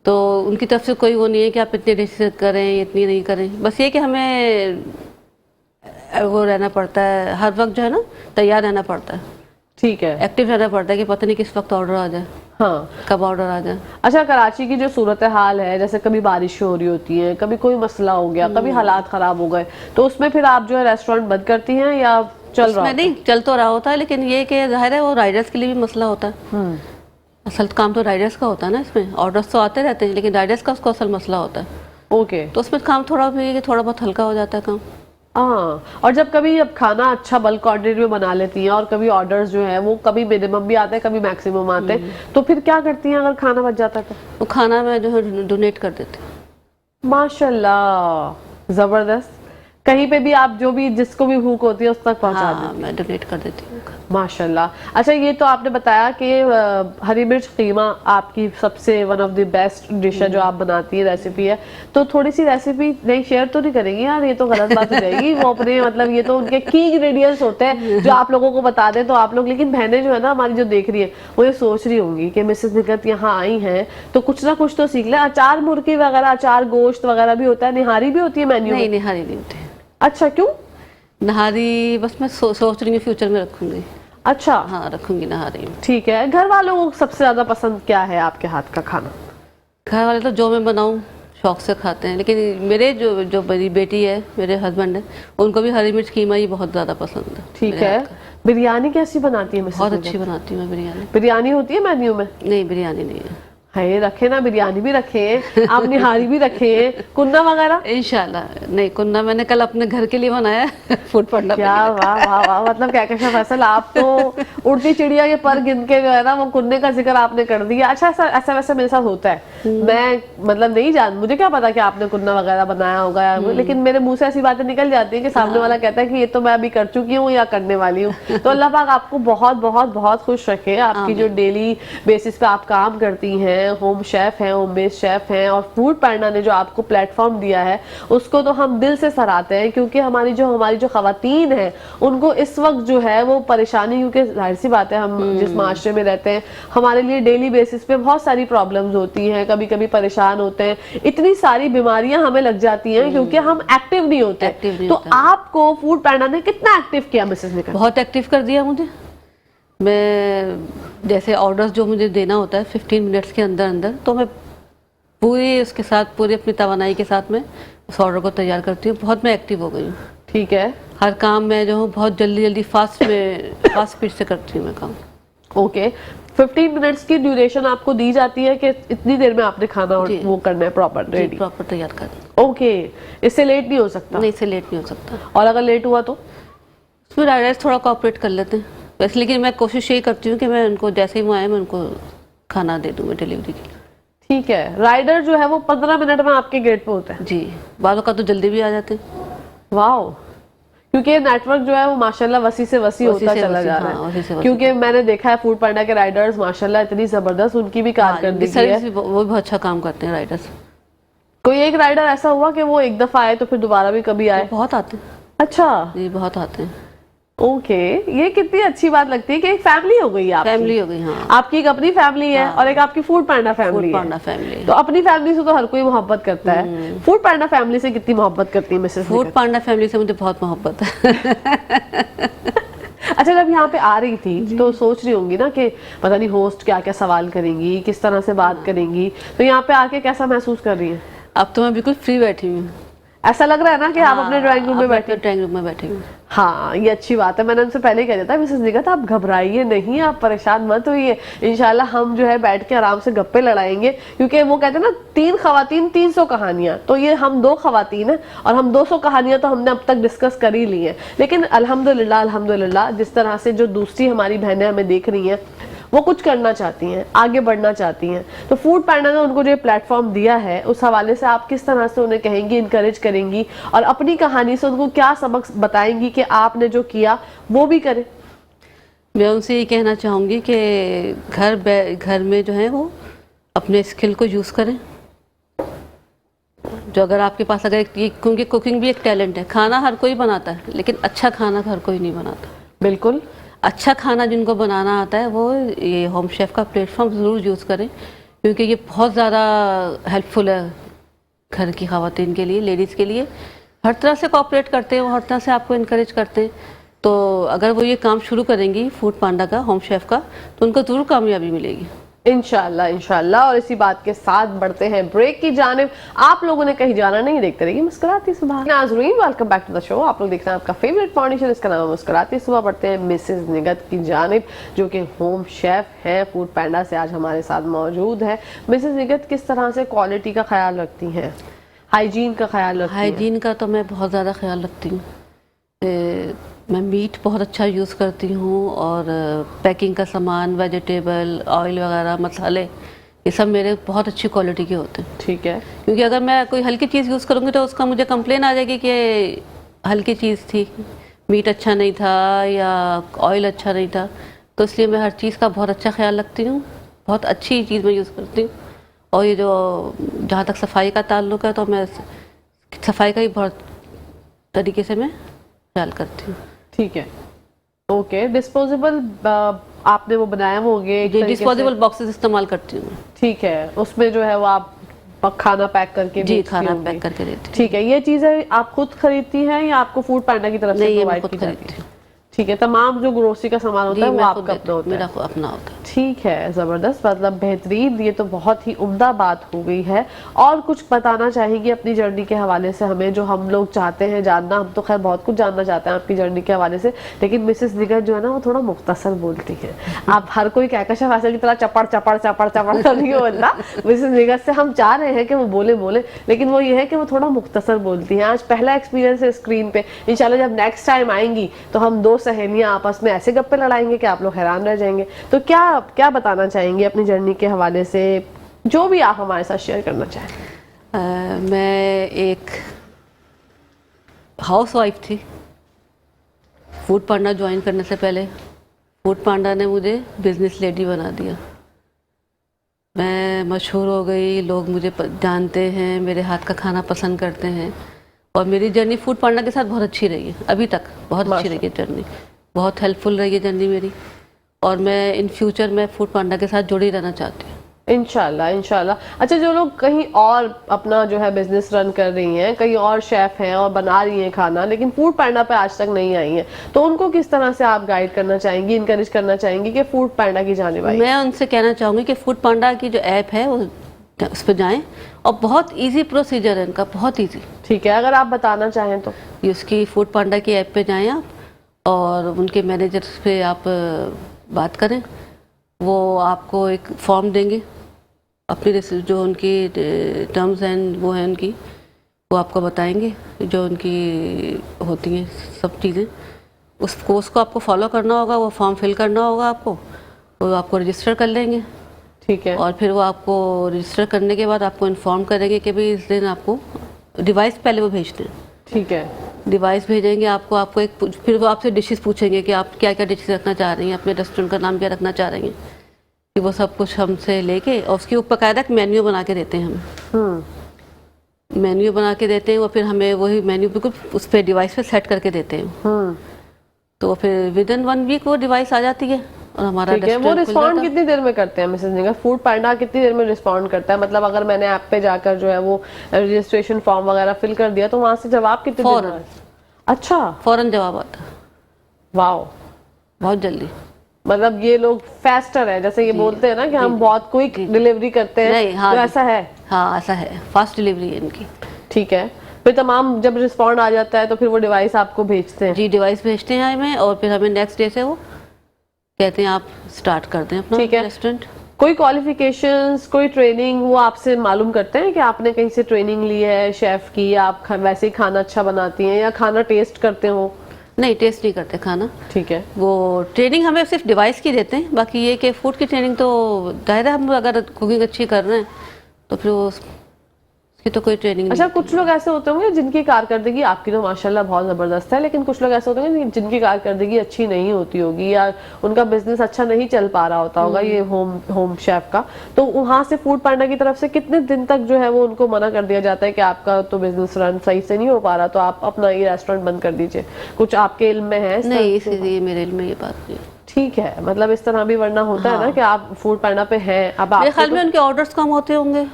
तो उनकी तरफ से कोई वो नहीं है कि आप इतनी डिशेज करें, इतनी नहीं करें, बस ये कि हमें वो रहना पड़ता है, हर वक्त जो है ना तैयार रहना पड़ता है। ठीक है, एक्टिव रहना पड़ता है कि पता नहीं किस वक्त ऑर्डर आ जाए, हाँ कब ऑर्डर आ जाए। अच्छा, कराची की जो सूरत हाल है, जैसे कभी बारिश हो रही होती है, कभी कोई मसला हो गया, कभी हालात खराब हो गए, तो उसमें फिर आप जो है रेस्टोरेंट बंद करती हैं या चल रहा? नहीं, चल तो रहा होता है, लेकिन ये कि जाहिर है वो राइडर्स के लिए भी मसला होता है। असल काम तो राइडर्स का होता है ना, इसमें ऑर्डर्स तो आते रहते हैं, लेकिन राइडर्स का उसको असल मसला होता है। ओके, तो उसमें काम थोड़ा बहुत हल्का हो जाता है काम। हाँ, और जब कभी अब खाना अच्छा बल्क क्वांटिटी में बना लेती हैं, और कभी ऑर्डर्स जो है वो कभी मिनिमम भी आते हैं, कभी मैक्सिमम आते हैं, तो फिर क्या करती हैं अगर खाना बच जाता है तो? वो खाना मैं जो है डोनेट कर देती हूँ। माशाल्लाह, जबरदस्त। कहीं पे भी आप जो भी जिसको भी भूख होती है उस तक पहुंचा देती हैं? मैं डोनेट कर देती हूँ। माशाल्लाह। अच्छा, ये तो आपने बताया कि हरी मिर्च कीमा आपकी सबसे one of the best dish है जो आप बनाती है, रेसिपी है, तो थोड़ी सी रेसिपी नहीं शेयर तो नहीं करेंगी यार? ये तो गलत बात हो जाएगी। वो अपने मतलब ये तो उनके की इंग्रेडिएंट्स होते हैं जो आप लोगों को बता दें तो आप लोग, लेकिन बहनें जो है ना हमारी जो देख रही है वो ये सोच रही होंगी कि मिसेस निगत यहाँ आई हैं तो कुछ ना कुछ तो सीख ले। अचार मुर्गी वगैरह, अचार गोश्त वगैरह भी होता है, निहारी भी होती है मेन्यू में? नहीं, निहारी नहीं होती। अच्छा, क्यों? नहारी बस मैं सोच रही हूँ फ्यूचर में रखूंगी। अच्छा, हाँ, रखूंगी नहारी। ठीक है। घर वालों को सबसे ज्यादा पसंद क्या है आपके हाथ का खाना? घर वाले तो जो मैं बनाऊँ शौक से खाते हैं, लेकिन मेरे जो मेरी बेटी है, मेरे हस्बैंड है, उनको भी हरी मिर्च कीमा ही बहुत ज़्यादा पसंद है। ठीक है। बिरयानी कैसी बनाती है मिसेस? बहुत अच्छी बनाती हूँ मैं बिरयानी। बिरयानी होती है मेन्यू में? नहीं, बिरयानी नहीं है। है रखे ना, बिरयानी भी रखे हैं, आप निहारी भी रखे हैं, कुन्ना वगैरह। इंशाल्लाह। नहीं, कुन्ना मैंने कल अपने घर के लिए बनाया फूड पांडा पे। क्या वाह वाह वाह, मतलब क्या कहना फैसल, आप तो उड़ती चिड़िया के पर गिन के जो है ना वो कुन्ने का जिक्र आपने कर दिया। अच्छा, ऐसा ऐसा वैसे मेरे साथ होता है, मैं मतलब नहीं जान, मुझे क्या पता कि आपने कुन्ना वगैरह बनाया होगा, लेकिन मेरे मुंह से ऐसी बातें निकल जाती है कि सामने वाला कहता है कि ये तो मैं अभी कर चुकी हूँ या करने वाली हूँ। तो अल्लाह पाक आपको बहुत बहुत बहुत खुश रखे। आपकी जो डेली बेसिस पे आप काम करती हैं, होम शेफ हैं, होम बेस्ड शेफ हैं, और फूड पांडा ने जो आपको प्लेटफॉर्म दिया है उसको तो हम दिल से सराहते हैं, क्योंकि हमारी जो खवातीन हैं उनको इस वक्त जो है वो परेशानी, क्योंकि जाहिर सी बात है हम जिस माशरे में रहते हैं हमारे लिए डेली बेसिस पे बहुत सारी प्रॉब्लम्स होती हैं, कभी कभी परेशान होते हैं, इतनी सारी बीमारियां हमें लग जाती हैं क्योंकि हम एक्टिव नहीं होते। तो आपको फूड पांडा ने कितना एक्टिव किया मिसेस ने? बहुत एक्टिव कर दिया मुझे। मैं जैसे ऑर्डर्स जो मुझे देना होता है 15 मिनट्स के अंदर अंदर, तो मैं पूरी उसके साथ पूरी अपनी तवानाई के साथ में उस ऑर्डर को तैयार करती हूँ। बहुत मैं एक्टिव हो गई हूँ। ठीक है। हर काम मैं जो हूँ बहुत जल्दी जल्दी फास्ट स्पीड से करती हूँ मैं काम। ओके, 15 मिनट्स की ड्यूरेशन आपको दी जाती है कि इतनी देर में आपने खाना और वो करना है प्रॉपर रेडी, प्रॉपर तैयार करना। ओके, इससे लेट नहीं हो सकता? नहीं, इससे लेट नहीं हो सकता। और अगर लेट हुआ तो उसमें राइडर्स थोड़ा कोऑपरेट कर लेते हैं वैसे, लेकिन मैं कोशिश यही करती हूँ कि मैं उनको जैसे ही वो आए मैं उनको खाना दे दूँ मैं डिलीवरी के लिए। ठीक है। राइडर जो है वो 15 मिनट में आपके गेट पे होता है? जी, बालों का तो जल्दी भी आ जाते हैं। वाओ, क्योंकि नेटवर्क जो है वो माशाल्लाह वसी से वसी होता चला जा रहा है। क्योंकि मैंने देखा है फूड पांडा के राइडर्स माशाल्लाह इतनी जबरदस्त उनकी भी कारकर्दगी है, वो भी बहुत अच्छा काम करते हैं राइडर्स। कोई एक राइडर ऐसा हुआ कि वो एक दफा आए तो फिर दोबारा भी कभी आए? बहुत आते हैं। अच्छा जी, बहुत आते हैं। ओके, ये कितनी अच्छी बात लगती है कि एक फैमिली हो गई आपकी। फैमिली हो गई, हाँ। आपकी एक अपनी फैमिली है और एक आपकी फूड पांडा फैमिली है। तो अपनी फैमिली से तो हर कोई मोहब्बत करता है, फूड पांडा फैमिली से कितनी मोहब्बत करती है मिसेस? फूड पांडा फैमिली से मुझे बहुत मोहब्बत है। अच्छा, जब यहाँ पे आ रही थी तो सोच रही होंगी ना कि पता नहीं होस्ट क्या क्या सवाल करेंगी, किस तरह से बात करेंगी, तो यहाँ पे आके कैसा महसूस कर रही है? अब तो मैं बिल्कुल फ्री बैठी हूँ। ऐसा लग रहा है ना कि आप अपने ड्राइंग रूम में बैठे? ड्राइंग रूम में बैठी हूँ। हाँ, ये अच्छी बात है। मैंने उनसे पहले ही कह दिया था मिसेस निगत आप घबराइए नहीं, आप परेशान मत होइए, इंशाल्लाह हम जो है बैठ के आराम से गप्पे लड़ाएंगे, क्योंकि वो कहते हैं ना 3 खवातीन 300 कहानियां, तो ये हम 2 खवातीन हैं और हम 200 कहानियां तो हमने अब तक डिस्कस कर ही ली है। लेकिन अल्हम्दुलिल्लाह अल्हम्दुलिल्लाह जिस तरह से जो दूसरी हमारी बहनें हमें देख रही हैं वो कुछ करना चाहती हैं, आगे बढ़ना चाहती हैं, तो फूड पांडा ने उनको जो प्लेटफॉर्म दिया है उस हवाले से आप किस तरह से उन्हें कहेंगी, इनकरेज करेंगी और अपनी कहानी से उनको क्या सबक बताएंगी कि आपने जो किया वो भी करें? मैं उनसे ये कहना चाहूँगी कि घर में जो है वो अपने स्किल को यूज़ करें। जो अगर आपके पास अगर क्योंकि कुकिंग भी एक टैलेंट है, खाना हर कोई बनाता है लेकिन अच्छा खाना हर कोई नहीं बनाता। बिल्कुल, अच्छा खाना जिनको बनाना आता है वो ये होम शेफ का प्लेटफॉर्म ज़रूर यूज़ करें, क्योंकि ये बहुत ज़्यादा हेल्पफुल है घर की ख़वातीन के लिए, लेडीज़ के लिए। हर तरह से कोऑपरेट करते हैं वो, हर तरह से आपको इनकरेज करते हैं। तो अगर वो ये काम शुरू करेंगी फूड पांडा का, होम शेफ का, तो उनको ज़रूर कामयाबी मिलेगी इंशाल्लाह इंशाल्लाह। और इसी बात के साथ बढ़ते हैं ब्रेक की जानिब। आप लोगों ने कहीं जाना नहीं, देखते रहिए मुस्कुराती सुबह। नाज़रीन, welcome back to the show. आप लोग देख रहे हैं आपका फेवरेट मॉर्निंग शो, इसका नाम है मुस्कुराती सुबह। बढ़ते हैं मिसेस निगत की जानिब जो कि होम शेफ हैं, फूड पांडा से आज हमारे साथ मौजूद है। मिसेस निगत किस तरह से क्वालिटी का ख्याल रखती हैं, हाइजीन का ख्याल रखती हैं? हाइजीन का तो मैं बहुत ज़्यादा ख्याल रखती हूँ। मैं मीट बहुत अच्छा यूज़ करती हूँ और पैकिंग का सामान, वेजिटेबल, ऑयल वगैरह, मसाले, ये सब मेरे बहुत अच्छी क्वालिटी के होते हैं। ठीक है, क्योंकि अगर मैं कोई हल्की चीज़ यूज़ करूँगी तो उसका मुझे कंप्लेन आ जाएगी कि हल्की चीज़ थी, मीट अच्छा नहीं था या ऑयल अच्छा नहीं था। तो इसलिए मैं हर चीज़ का बहुत अच्छा ख्याल रखती हूँ, बहुत अच्छी चीज़ मैं यूज़ करती हूँ। और ये जो जहाँ तक सफाई का ताल्लुक है तो मैं सफाई का ही बहुत तरीके से मैं ख्याल करती हूँ। ठीक है, ओके। डिस्पोजेबल आपने वो बनाए होंगे? डिस्पोजेबल बॉक्सेस इस्तेमाल करती हूँ। ठीक है, उसमें जो है वो आप खाना पैक करके जी, खाना पैक करके देती हूँ। ठीक है, ये चीजें आप खुद खरीदती हैं या आपको फूड पांडा की तरफ से प्रोवाइड की जाती है? ठीक है, तमाम जो ग्रोसरी का सामान होता है वो मैं खुद आपका अपना होता है? मेरा अपना होता है। ठीक है, ज़बरदस्त, मतलब बेहतरीन, ये तो बहुत ही उम्दा बात हो गई है। और कुछ बताना चाहेंगी अपनी जर्नी के हवाले से हमें, जो हम लोग चाहते हैं जानना? हम तो खैर बहुत कुछ जानना चाहते हैं आपकी जर्नी के हवाले से, लेकिन मिसेस निगर जो है ना वो थोड़ा मुख्तसर बोलती है। आप हर कोई कहकशा फैसल की तरह चपड़ चपड़ चपड़ चपड़ तो नहीं बोलता। मिसेस निगर से हम चाह रहे हैं कि वो बोले, लेकिन वो ये है कि वो थोड़ा मुख्तसर बोलती हैं। आज पहला एक्सपीरियंस है स्क्रीन पे, इंशाल्लाह जब नेक्स्ट टाइम आएंगी तो हम दो सहेलियां आपस में ऐसे गप्पे लड़ाएंगे कि आप लोग हैरान रह जाएंगे। तो क्या बताना चाहेंगे अपनी जर्नी के हवाले से, जो भी आप हमारे साथ शेयर करना चाहें? मैं एक हाउस वाइफ थी। फूड पांडा ज्वाइन करने से पहले फूड पांडा ने मुझे बिजनेस लेडी बना दिया। मैं मशहूर हो गई, लोग मुझे जानते हैं, मेरे हाथ का खाना पसंद करते हैं। और मेरी जर्नी फूड पांडा के साथ बहुत अच्छी रही है, अभी तक बहुत अच्छी रही है जर्नी, बहुत हेल्पफुल रही है जर्नी मेरी। और मैं इन फ्यूचर में फूड पांडा के साथ जुड़ी रहना चाहती हूँ, इंशाल्लाह इंशाल्लाह। अच्छा, जो लोग कहीं और अपना जो है बिजनेस रन कर रही हैं, कहीं और शेफ हैं और बना रही हैं खाना, लेकिन फूड पांडा पे आज तक नहीं आई हैं, तो उनको किस तरह से आप गाइड करना चाहेंगी, इनकरेज करना चाहेंगी कि फूड पांडा की जानिब आइए? मैं उनसे कहना चाहूँगी कि फूड पांडा की जो ऐप है वो उस पर जाएं, और बहुत इजी प्रोसीजर है इनका, बहुत इजी। ठीक है, अगर आप बताना चाहें तो? उसकी फूड पांडा की ऐप पे जाएं आप, और उनके मैनेजर से आप बात करें। वो आपको एक फॉर्म देंगे, अपनी जो उनकी टर्म्स एंड वो है उनकी, वो आपको बताएंगे जो उनकी होती हैं सब चीज़ें। उसको आपको फॉलो करना होगा, वो फॉर्म फिल करना होगा आपको, वो आपको रजिस्टर कर लेंगे। ठीक है। और फिर वो आपको रजिस्टर करने के बाद आपको इन्फॉर्म करेंगे कि भाई इस दिन आपको डिवाइस पहले वो भेजते हैं। ठीक है। डिवाइस भेजेंगे आपको एक, फिर वो आपसे डिशेस पूछेंगे कि आप क्या क्या डिशेस रखना चाह रही हैं, अपने रेस्टोरेंट का नाम क्या रखना चाह रही हैं, कि वो सब कुछ हमसे लेके, और उसके ऊपर बाकायदा एक मेन्यू बना के देते हैं हमें। मेन्यू बना के देते हैं वो, फिर हमें वही मेन्यू बिल्कुल उस पर डिवाइस पे सेट करके देते हैं। तो फिर विद इन 1 वीक वो डिवाइस आ जाती है और हमारा रेस्टोरेंट। वो रिस्पॉन्ड कितनी देर में करते हैं मिसेस निगर? फूड पांडा कितनी देर में रिस्पॉन्ड करता है? मतलब अगर मैंने ऐप पे जाकर जो है वो रजिस्ट्रेशन फॉर्म वगैरह फिल कर दिया तो वहां से जवाब कितनी देर में? अच्छा, फौरन जवाब आता है। वाओ, बहुत जल्दी। मतलब ये लोग फास्टर है, जैसे ये बोलते हैं ना कि हम बहुत क्विक डिलीवरी करते हैं। नहीं, हाँ, तो ऐसा है? हाँ ऐसा है, फास्ट डिलीवरी है इनकी। ठीक है, फिर तमाम जब रिस्पॉन्ड आ जाता है तो फिर वो डिवाइस आपको भेजते हैं? जी, डिवाइस भेजते हैं हमें, और फिर हमें नेक्स्ट डे से वो कहते हैं आप स्टार्ट कर दें अपना रेस्टोरेंट। कोई क्वालिफिकेशंस, कोई ट्रेनिंग वो आपसे मालूम करते हैं कि आपने कहीं से ट्रेनिंग ली है शेफ की, आप वैसे ही खाना अच्छा बनाती हैं, या खाना टेस्ट करते हो? नहीं, टेस्ट नहीं करते खाना। ठीक है। वो ट्रेनिंग हमें सिर्फ डिवाइस की देते हैं, बाकी ये कि फूड की ट्रेनिंग तो दायरा, हम अगर कुकिंग अच्छी कर रहे हैं तो फिर वो उसकी तो कोई ट्रेनिंग अच्छा, नहीं। कुछ लोग ऐसे होते होंगे जिनकी कारकर्दगी, आपकी तो माशाल्लाह बहुत ज़बरदस्त है, लेकिन कुछ लोग ऐसे होते होंगे जिनकी कारकर्दगी अच्छी नहीं होती होगी, या उनका बिजनेस अच्छा नहीं चल पा रहा होता होगा ये होम शेफ का, तो वहाँ से फूड पांडा की तरफ से कितने दिन तक जो है वो उनको मना कर दिया जाता है कि आपका तो बिजनेस रन सही से नहीं हो पा रहा, तो आप अपना ये रेस्टोरेंट बंद कर दीजिए? कुछ आपके इल्म में है? नहीं, इसलिए मेरे इल्म में ये बात नहीं। ठीक है, मतलब इस तरह भी वरना होता है ना कि आप फूड पांडा पे हैं, अब मेरे ख्याल में उनके ऑर्डर्स कम होते होंगे,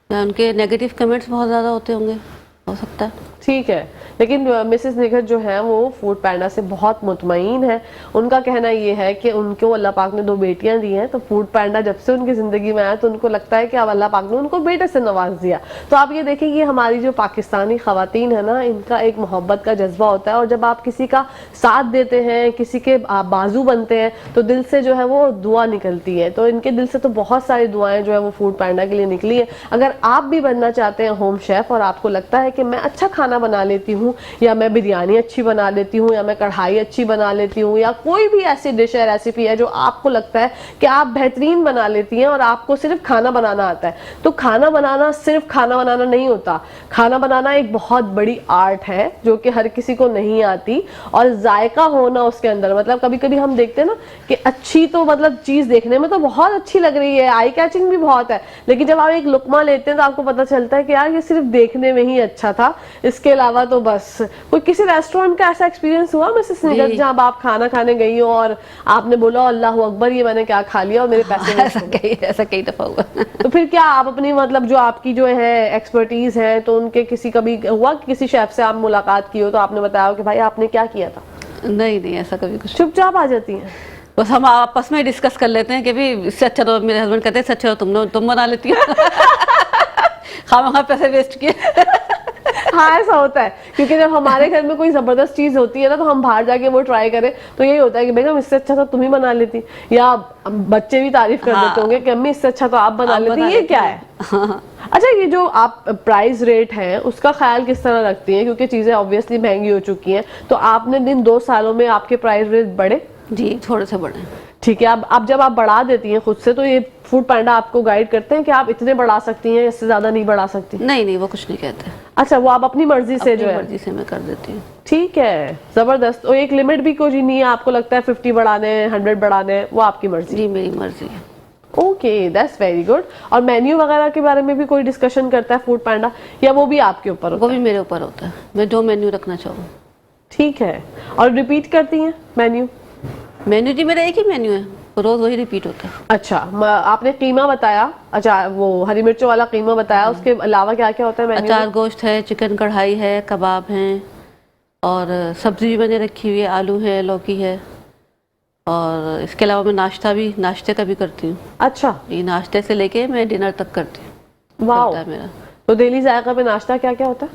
या उनके नेगेटिव कमेंट्स बहुत ज़्यादा होते होंगे, हो सकता है। ठीक है, लेकिन मिसेस निगर जो है वो फूड पांडा से बहुत मुतमईन है। उनका कहना ये है कि उनको अल्लाह पाक ने 2 बेटियां दी हैं, तो फूड पांडा जब से उनकी ज़िंदगी में आया तो उनको लगता है कि अब अल्लाह पाक ने उनको बेटे से नवाज दिया। तो आप ये देखें कि हमारी जो पाकिस्तानी ख़वातीन है ना, इनका एक मोहब्बत का जज्बा होता है, और जब आप किसी का साथ देते हैं, किसी के बाजू बनते हैं, तो दिल से जो है वो दुआ निकलती है। तो इनके दिल से तो बहुत सारी दुआएं जो है वो फूड पांडा के लिए निकली है। अगर आप भी बनना चाहते हैं होम शेफ, और आपको लगता है कि मैं अच्छा खाना बना लेती हूँ, या मैं बिरयानी अच्छी बना लेती हूँ, या मैं कढ़ाई अच्छी बना लेती हूँ, या कोई भी ऐसी डिश है, रेसिपी है जो आपको लगता है कि आप बेहतरीन बना लेती हैं और आपको सिर्फ खाना बनाना आता है, तो खाना बनाना सिर्फ खाना बनाना नहीं होता। खाना बनाना एक बहुत बड़ी आर्ट है जो कि हर किसी को नहीं आती, और जायका होना उसके अंदर, मतलब कभी कभी हम देखते हैं ना कि अच्छी तो मतलब चीज देखने में तो बहुत अच्छी लग रही है, आई कैचिंग भी बहुत है, लेकिन जब आप एक लुकमा लेते हैं तो आपको पता चलता है कि यार ये सिर्फ देखने में ही अच्छा था, इसके अलावा तो बस। कोई किसी रेस्टोरेंट का ऐसा एक्सपीरियंस हुआ मिसेस निगर जहां आप खाना खाने गई हो और आपने बोला अल्लाह अकबर ये मैंने क्या खा लिया और मेरे पैसे ऐसा कई दफा हुआ। तो फिर क्या आप अपनी मतलब जो आपकी जो है एक्सपर्टीज है, तो उनके किसी कभी हुआ कि किसी शेफ से आप मुलाकात की हो तो आपने बताया कि भाई आपने क्या किया था? नहीं नहीं, ऐसा कभी कुछ। चुपचाप आ जाती हैं? बस हम आपस में डिस्कस कर लेते हैं कि भी इससे अच्छा तो मेरे हस्बैंड कहते हैं इससे अच्छा तो तुम बना लेती हो। खामा पैसे वेस्ट किए। हाँ ऐसा होता है, क्योंकि जब हमारे घर में कोई जबरदस्त चीज होती है ना तो हम बाहर जाके वो ट्राई करें तो यही होता है कि बेगम इससे अच्छा तो तुम ही बना लेती, या बच्चे भी तारीफ कर देते होंगे कि अम्मी इससे अच्छा तो आप बना लेती। ये क्या है? हाँ। अच्छा, ये जो आप प्राइस रेट है उसका ख्याल किस तरह रखती हैं, क्योंकि चीजें ऑब्वियसली महंगी हो चुकी हैं, तो आपने इन 2 सालों में आपके प्राइस रेट बढ़े? जी थोड़े से बढ़े। ठीक है, अब जब आप बढ़ा देती हैं खुद से तो ये फूड पांडा आपको गाइड करते हैं कि आप इतने बढ़ा सकती हैं, इससे ज्यादा नहीं बढ़ा सकती? नहीं नहीं, वो कुछ नहीं कहते। अच्छा, वो आप अपनी मर्जी से जो है? मर्जी से मैं कर देती हूँ। ठीक है, जबरदस्त। और एक लिमिट भी कोई नहीं है? आपको लगता है 50 बढ़ाने, 100 बढ़ाने, वो आपकी मर्जी? जी मेरी मर्जी है। Okay, that's very good. और मेन्यू वगैरह के बारे में भी कोई डिस्कशन करता है फूड पांडा, या वो भी आपके ऊपर होता वो भी मेरे ऊपर होता है, मैं जो मेन्यू रखना चाहूँ। ठीक है, और रिपीट करती हैं मेन्यू? मेन्यू जी मेरा एक ही मेन्यू है, रोज वही रिपीट होता है। अच्छा, आपने कीमा बताया, अच्छा वो हरी मिर्चों वाला कीमा बताया, उसके अलावा क्या क्या होता है मेन्यू? अचार गोश्त है, चिकन कढ़ाई है, कबाब हैं, और सब्जी भी मैंने रखी हुई है, आलू है, लौकी है, और इसके अलावा मैं नाश्ते का भी करती हूँ। अच्छा, ये नाश्ते से लेके मैं डिनर तक करती हूँ। वाह। मेरा तो डेली जायका में नाश्ता क्या क्या होता है?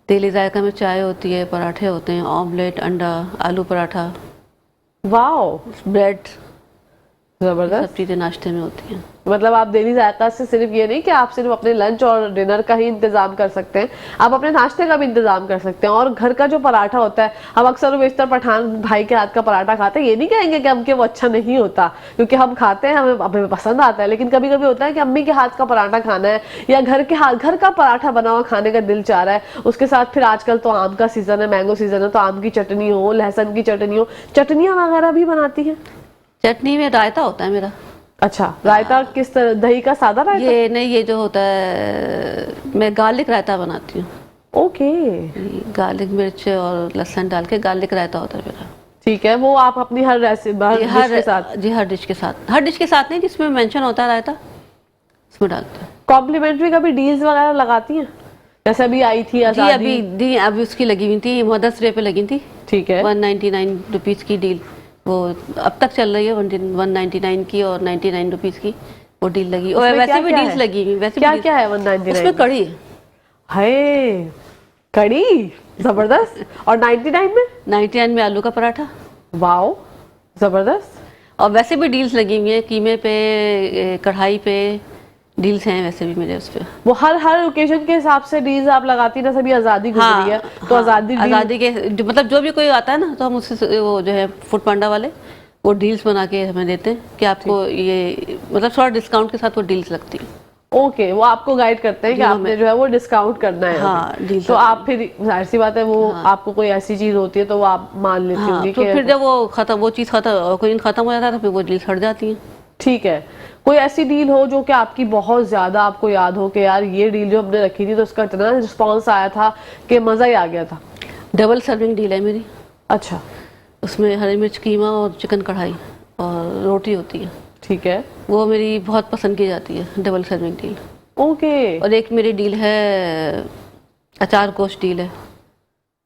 डेली जायका में चाय होती है, पराठे होते हैं, ऑमलेट, अंडा, आलू पराठा, वाह, ब्रेड, जबरदस्त। सब चीज़ें नाश्ते में होती हैं। मतलब आप डेली जायका से सिर्फ ये नहीं कि आप सिर्फ अपने लंच और डिनर का ही इंतजाम कर सकते हैं, आप अपने नाश्ते का भी इंतजाम कर सकते हैं। और घर का जो पराठा होता है, हम अक्सर बेशतर पठान भाई के हाथ का पराठा खाते हैं, ये नहीं कहेंगे कि हमके वो अच्छा नहीं होता, क्योंकि हम खाते हैं, हमें पसंद आता है, लेकिन कभी कभी होता है कि अम्मी के हाथ का पराठा खाना है, या घर का पराठा बना हुआ खाने का दिल चाह रहा है। उसके साथ फिर आजकल तो आम का सीजन है, मैंगो सीजन है, तो आम की चटनी हो, लहसुन की चटनी हो, चटनियाँ वगैरह भी बनाती है? चटनी में रायता होता है मेरा। अच्छा, रायता किस तरह? दही का सादा रायता? ये नहीं, ये जो होता है मैं गार्लिक रायता बनाती हूँ। ओके, गार्लिक मिर्च और लहसुन डाल के गार्लिक रायता होता है मेरा। ठीक है, वो आप अपनी हर रेसिपी हर डिश के साथ? जी हर डिश के साथ, हर डिश के साथ नहीं, जिसमें मेंशन होता है रायता उसमें डालते हैं। कॉम्प्लीमेंट्री कभी डील्स वगैरह लगाती हैं? जैसे अभी आई थी आजादी? अभी उसकी लगी हुई थी, मदर्स डे पे लगी थी। ठीक है, 199 रुपीज़ की डील, वो अब तक चल रही है, 199 की और 99 रुपीज़ की वो डील लगी। और वैसे भी डील्स लगी हुई, वैसे क्या क्या है 199? उसमें कड़ी है। हाय, कड़ी, जबरदस्त। और 99 में आलू का पराठा। वाओ, जबरदस्त। और वैसे भी डील्स लगी हुई हैं, कीमे पे, कढ़ाई पे डील्स हैं वैसे भी मेरे उस पे। वो हर ओकेजन के हिसाब से डील्स आप लगाती ना? सभी आज़ादी गुजरी है तो आज़ादी के मतलब जो भी कोई आता है ना तो हम उससे वो जो है फूड पांडा वाले वो डील्स बना के हमें देते हैं कि आपको ये मतलब थोड़ा डिस्काउंट के साथ वो डील्स लगती है। ओके, वो आपको गाइड करते हैं कि आपने जो है वो डिस्काउंट करना है। हाँ, डील तो आप फिर जाहिर सी बात है वो आपको कोई ऐसी चीज होती है तो वो आप मान लेती होंगी तो फिर जब वो चीज़ खत्म हो जाता है तो फिर वो डील्स हट जाती हैं। ठीक है, कोई ऐसी डील हो जो कि आपकी बहुत ज्यादा आपको याद हो कि यार ये डील जो हमने रखी थी तो उसका इतना रिस्पॉन्स आया था कि मजा ही आ गया था? डबल सर्विंग डील है मेरी। अच्छा, उसमें हरी मिर्च कीमा और चिकन कढ़ाई और रोटी होती है। ठीक है, वो मेरी बहुत पसंद की जाती है डबल सर्विंग डील। ओके। और एक मेरी डील है अचार गोश्त डील है,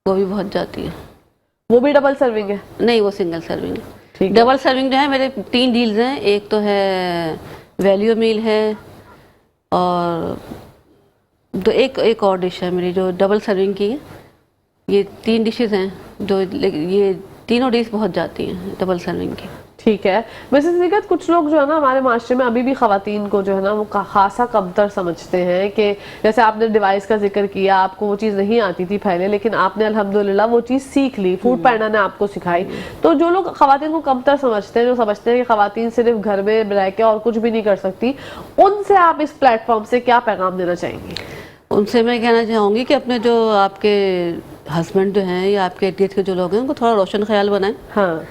वो भी बहुत जाती है। वो भी डबल सर्विंग है? नहीं, वो सिंगल सर्विंग है। ठीक है। डबल सर्विंग जो है मेरे 3 डील्स हैं, एक तो है वैल्यू मील है और तो एक और डिश है मेरी जो डबल सर्विंग की है। ये 3 डिशेस हैं जो ये तीनों डिश बहुत जाती हैं डबल सर्विंग की। ठीक है। वैसे हकीकत कुछ लोग जो है ना हमारे माशरे में अभी भी खवातीन को जो है ना वो खासा कमतर समझते हैं कि जैसे आपने डिवाइस का जिक्र किया, आपको वो चीज़ नहीं आती थी पहले लेकिन आपने अल्हम्दुलिल्लाह वो चीज़ सीख ली, फूड पांडा ने आपको सिखाई। तो जो लोग खवातीन को कमतर समझते हैं, जो समझते हैं कि खवातीन सिर्फ घर में रह के और कुछ भी नहीं कर सकती, उनसे आप इस प्लेटफॉर्म से क्या पैगाम देना चाहेंगी? उनसे मैं कहना चाहूँगी कि अपने जो आपके हस्बैंड जो हैं या आपके इर्द गिर्द के जो लोग हैं उनको थोड़ा रोशन ख्याल बनाएं। हाँ,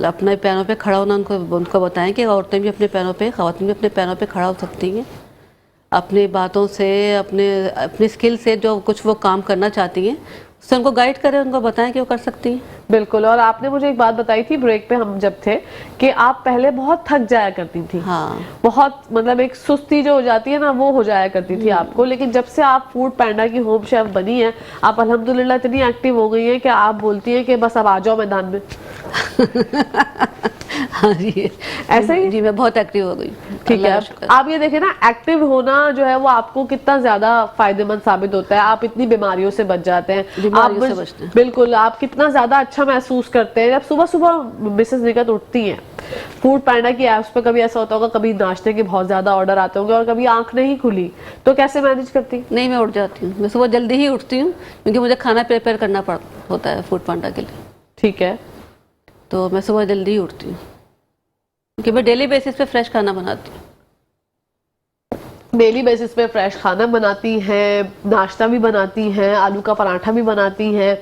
अपने पैरों पे खड़ा होना उनको बताएं कि औरतें भी अपने पैरों पे, ख़वातीन भी अपने पैरों पे खड़ा हो सकती हैं। अपनी बातों से, अपने स्किल से जो कुछ वो काम करना चाहती हैं उससे उनको गाइड करें, उनको बताएं कि वो कर सकती हैं। बिल्कुल। और आपने मुझे एक बात बताई थी ब्रेक पे हम जब थे कि आप पहले बहुत थक जाया करती थी। हाँ, बहुत मतलब एक सुस्ती जो हो जाती है ना वो हो जाया करती थी आपको, लेकिन जब से आप फूड पैंडा की होम शेफ बनी है आप अल्हम्दुलिल्लाह इतनी एक्टिव हो गई हैं कि आप बोलती हैं कि बस अब आ जाओ मैदान में। हाँ जी, ऐसा ही? जी मैं बहुत एक्टिव हो गई। ठीक अल्लाह है, का शुक्र। आप ये देखें ना एक्टिव होना जो है वो आपको कितना ज्यादा फायदेमंद साबित होता है। आप इतनी बीमारियों से बच जाते हैं, बीमारियों आप से बचते हैं। बिल्कुल, आप कितना ज्यादा अच्छा महसूस करते हैं जब सुबह सुबह मिसेस निगत उठती हैं। फूड पैंडा की ऐप्स पे कभी ऐसा होता होगा, कभी नाश्ते के बहुत ज्यादा ऑर्डर आते होंगे और कभी आंख नहीं खुली, तो कैसे मैनेज करती? नहीं, मैं उठ जाती हूँ, मैं सुबह जल्दी ही उठती हूँ क्योंकि मुझे खाना प्रिपेयर करना होता है फूड पांडा के लिए। ठीक है, तो मैं सुबह जल्दी ही उठती हूँ क्योंकि मैं डेली बेसिस पे फ्रेश खाना बनाती हूँ। डेली बेसिस पे फ्रेश खाना बनाती हैं, नाश्ता भी बनाती हैं, आलू का पराठा भी बनाती हैं।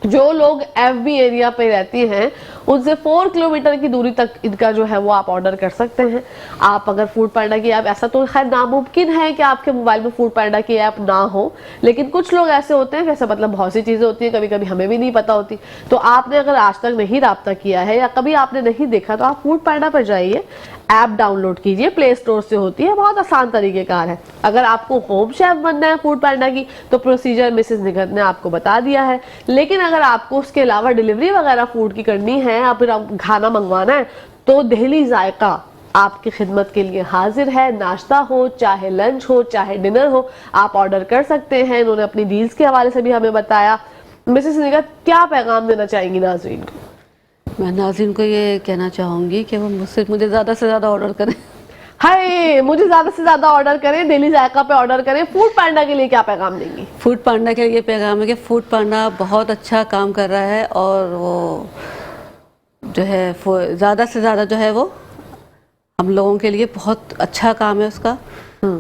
जो लोग एफबी एरिया पे रहते हैं उनसे 4 किलोमीटर की दूरी तक इनका जो है वो आप ऑर्डर कर सकते हैं। आप अगर फूड पैंडा की ऐप, ऐसा तो खैर नामुमकिन है कि आपके मोबाइल में फूड पैंडा की ऐप ना हो, लेकिन कुछ लोग ऐसे होते हैं, जैसे मतलब बहुत सी चीजें होती हैं कभी कभी हमें भी नहीं पता होती। तो आपने अगर आज तक नहीं राब्ता किया है या कभी आपने नहीं देखा तो आप फूड पैंडा पर जाइए, ऐप डाउनलोड कीजिए, प्ले स्टोर से होती है, बहुत आसान तरीकेकार है। अगर आपको होम शेफ बनना है फूड पैंडा की तो प्रोसीजर मिसेस निगत ने आपको बता दिया है, लेकिन अगर आपको उसके अलावा डिलीवरी वगैरह फूड की करनी है या फिर खाना मंगवाना है तो दहली जायका आपकी खिदमत के लिए हाजिर है। नाश्ता हो, चाहे लंच हो, चाहे डिनर हो, आप ऑर्डर कर सकते हैं। इन्होंने अपनी डील्स के हवाले से भी हमें बताया। मिसेस निगत क्या पैगाम देना चाहेंगी नाज़रीन को? मैं नाज़रीन को ये कहना चाहूँगी कि वो मुझे ज़्यादा से ज़्यादा ऑर्डर करें। हाय, मुझे ज्यादा से ज्यादा ऑर्डर करें, डेली जायका पे ऑर्डर करें। फूड पैंडा के लिए क्या पैगाम देंगी? फूड पांडा के लिए पैगाम है कि फूड पांडा बहुत अच्छा काम कर रहा है और वो जो है ज़्यादा से ज़्यादा जो है वो हम लोगों के लिए बहुत अच्छा काम है उसका।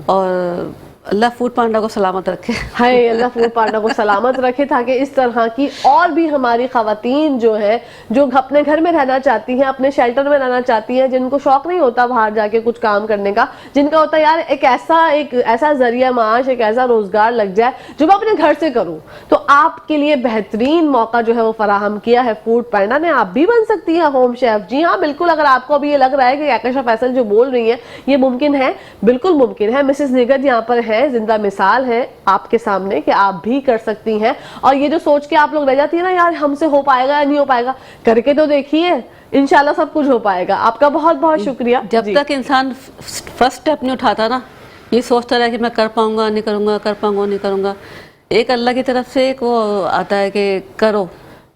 और अल्लाह फूड पांडा को सलामत रखे। हाय, अल्लाह फूड पांडा को सलामत रखे ताकि इस तरह की और भी हमारी खवातीन जो है जो अपने घर में रहना चाहती हैं, अपने शेल्टर में रहना चाहती हैं, जिनको शौक नहीं होता बाहर जाके कुछ काम करने का, जिनका होता है यार एक ऐसा जरिया माश, एक ऐसा रोजगार लग जाए जो मैं अपने घर से करूं, तो आपके लिए बेहतरीन मौका जो है वो फराहम किया है फूड पैंडा ने। आप भी बन सकती हैं होम शेफ। जी हाँ, बिल्कुल। अगर आपको अभी ये लग रहा है कि आकाशा फैसल जो बोल रही है ये मुमकिन है, बिल्कुल मुमकिन है। मिसेस निगत यहाँ पर है, जिंदा मिसाल है आपके सामने कि आप भी कर सकती हैं। और ये जो सोच के आप लोग रह जाती है ना यार हमसे हो पाएगा या नहीं हो पाएगा, करके तो देखिए, इंशाल्लाह सब कुछ हो पाएगा। आपका बहुत बहुत शुक्रिया। जब तक इंसान फर्स्ट स्टेप नहीं उठाता ना, ये सोचता रहा कि मैं कर पाऊंगा नहीं करूंगा, कर पाऊंगा नहीं करूंगा, एक अल्लाह की तरफ से एक वो आता है कि करो।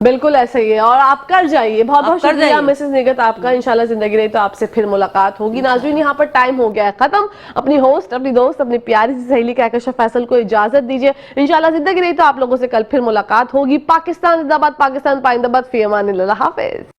बिल्कुल ऐसा ही है और आप कर जाइए। बहुत बहुत शुक्रिया मिसेस निगत आपका। इंशाल्लाह जिंदगी रही तो आपसे फिर मुलाकात होगी। नाज़रीन, यहाँ पर टाइम हो गया है खत्म। अपनी होस्ट, अपनी दोस्त, अपनी प्यारी सी सहेली कहकशा फैसल को इजाजत दीजिए। इंशाल्लाह जिंदगी रही तो आप लोगों से कल फिर मुलाकात होगी। पाकिस्तान जिंदाबाद, पाकिस्तान पाइंदाबाद, फी अमान अल्लाह, हाफिज।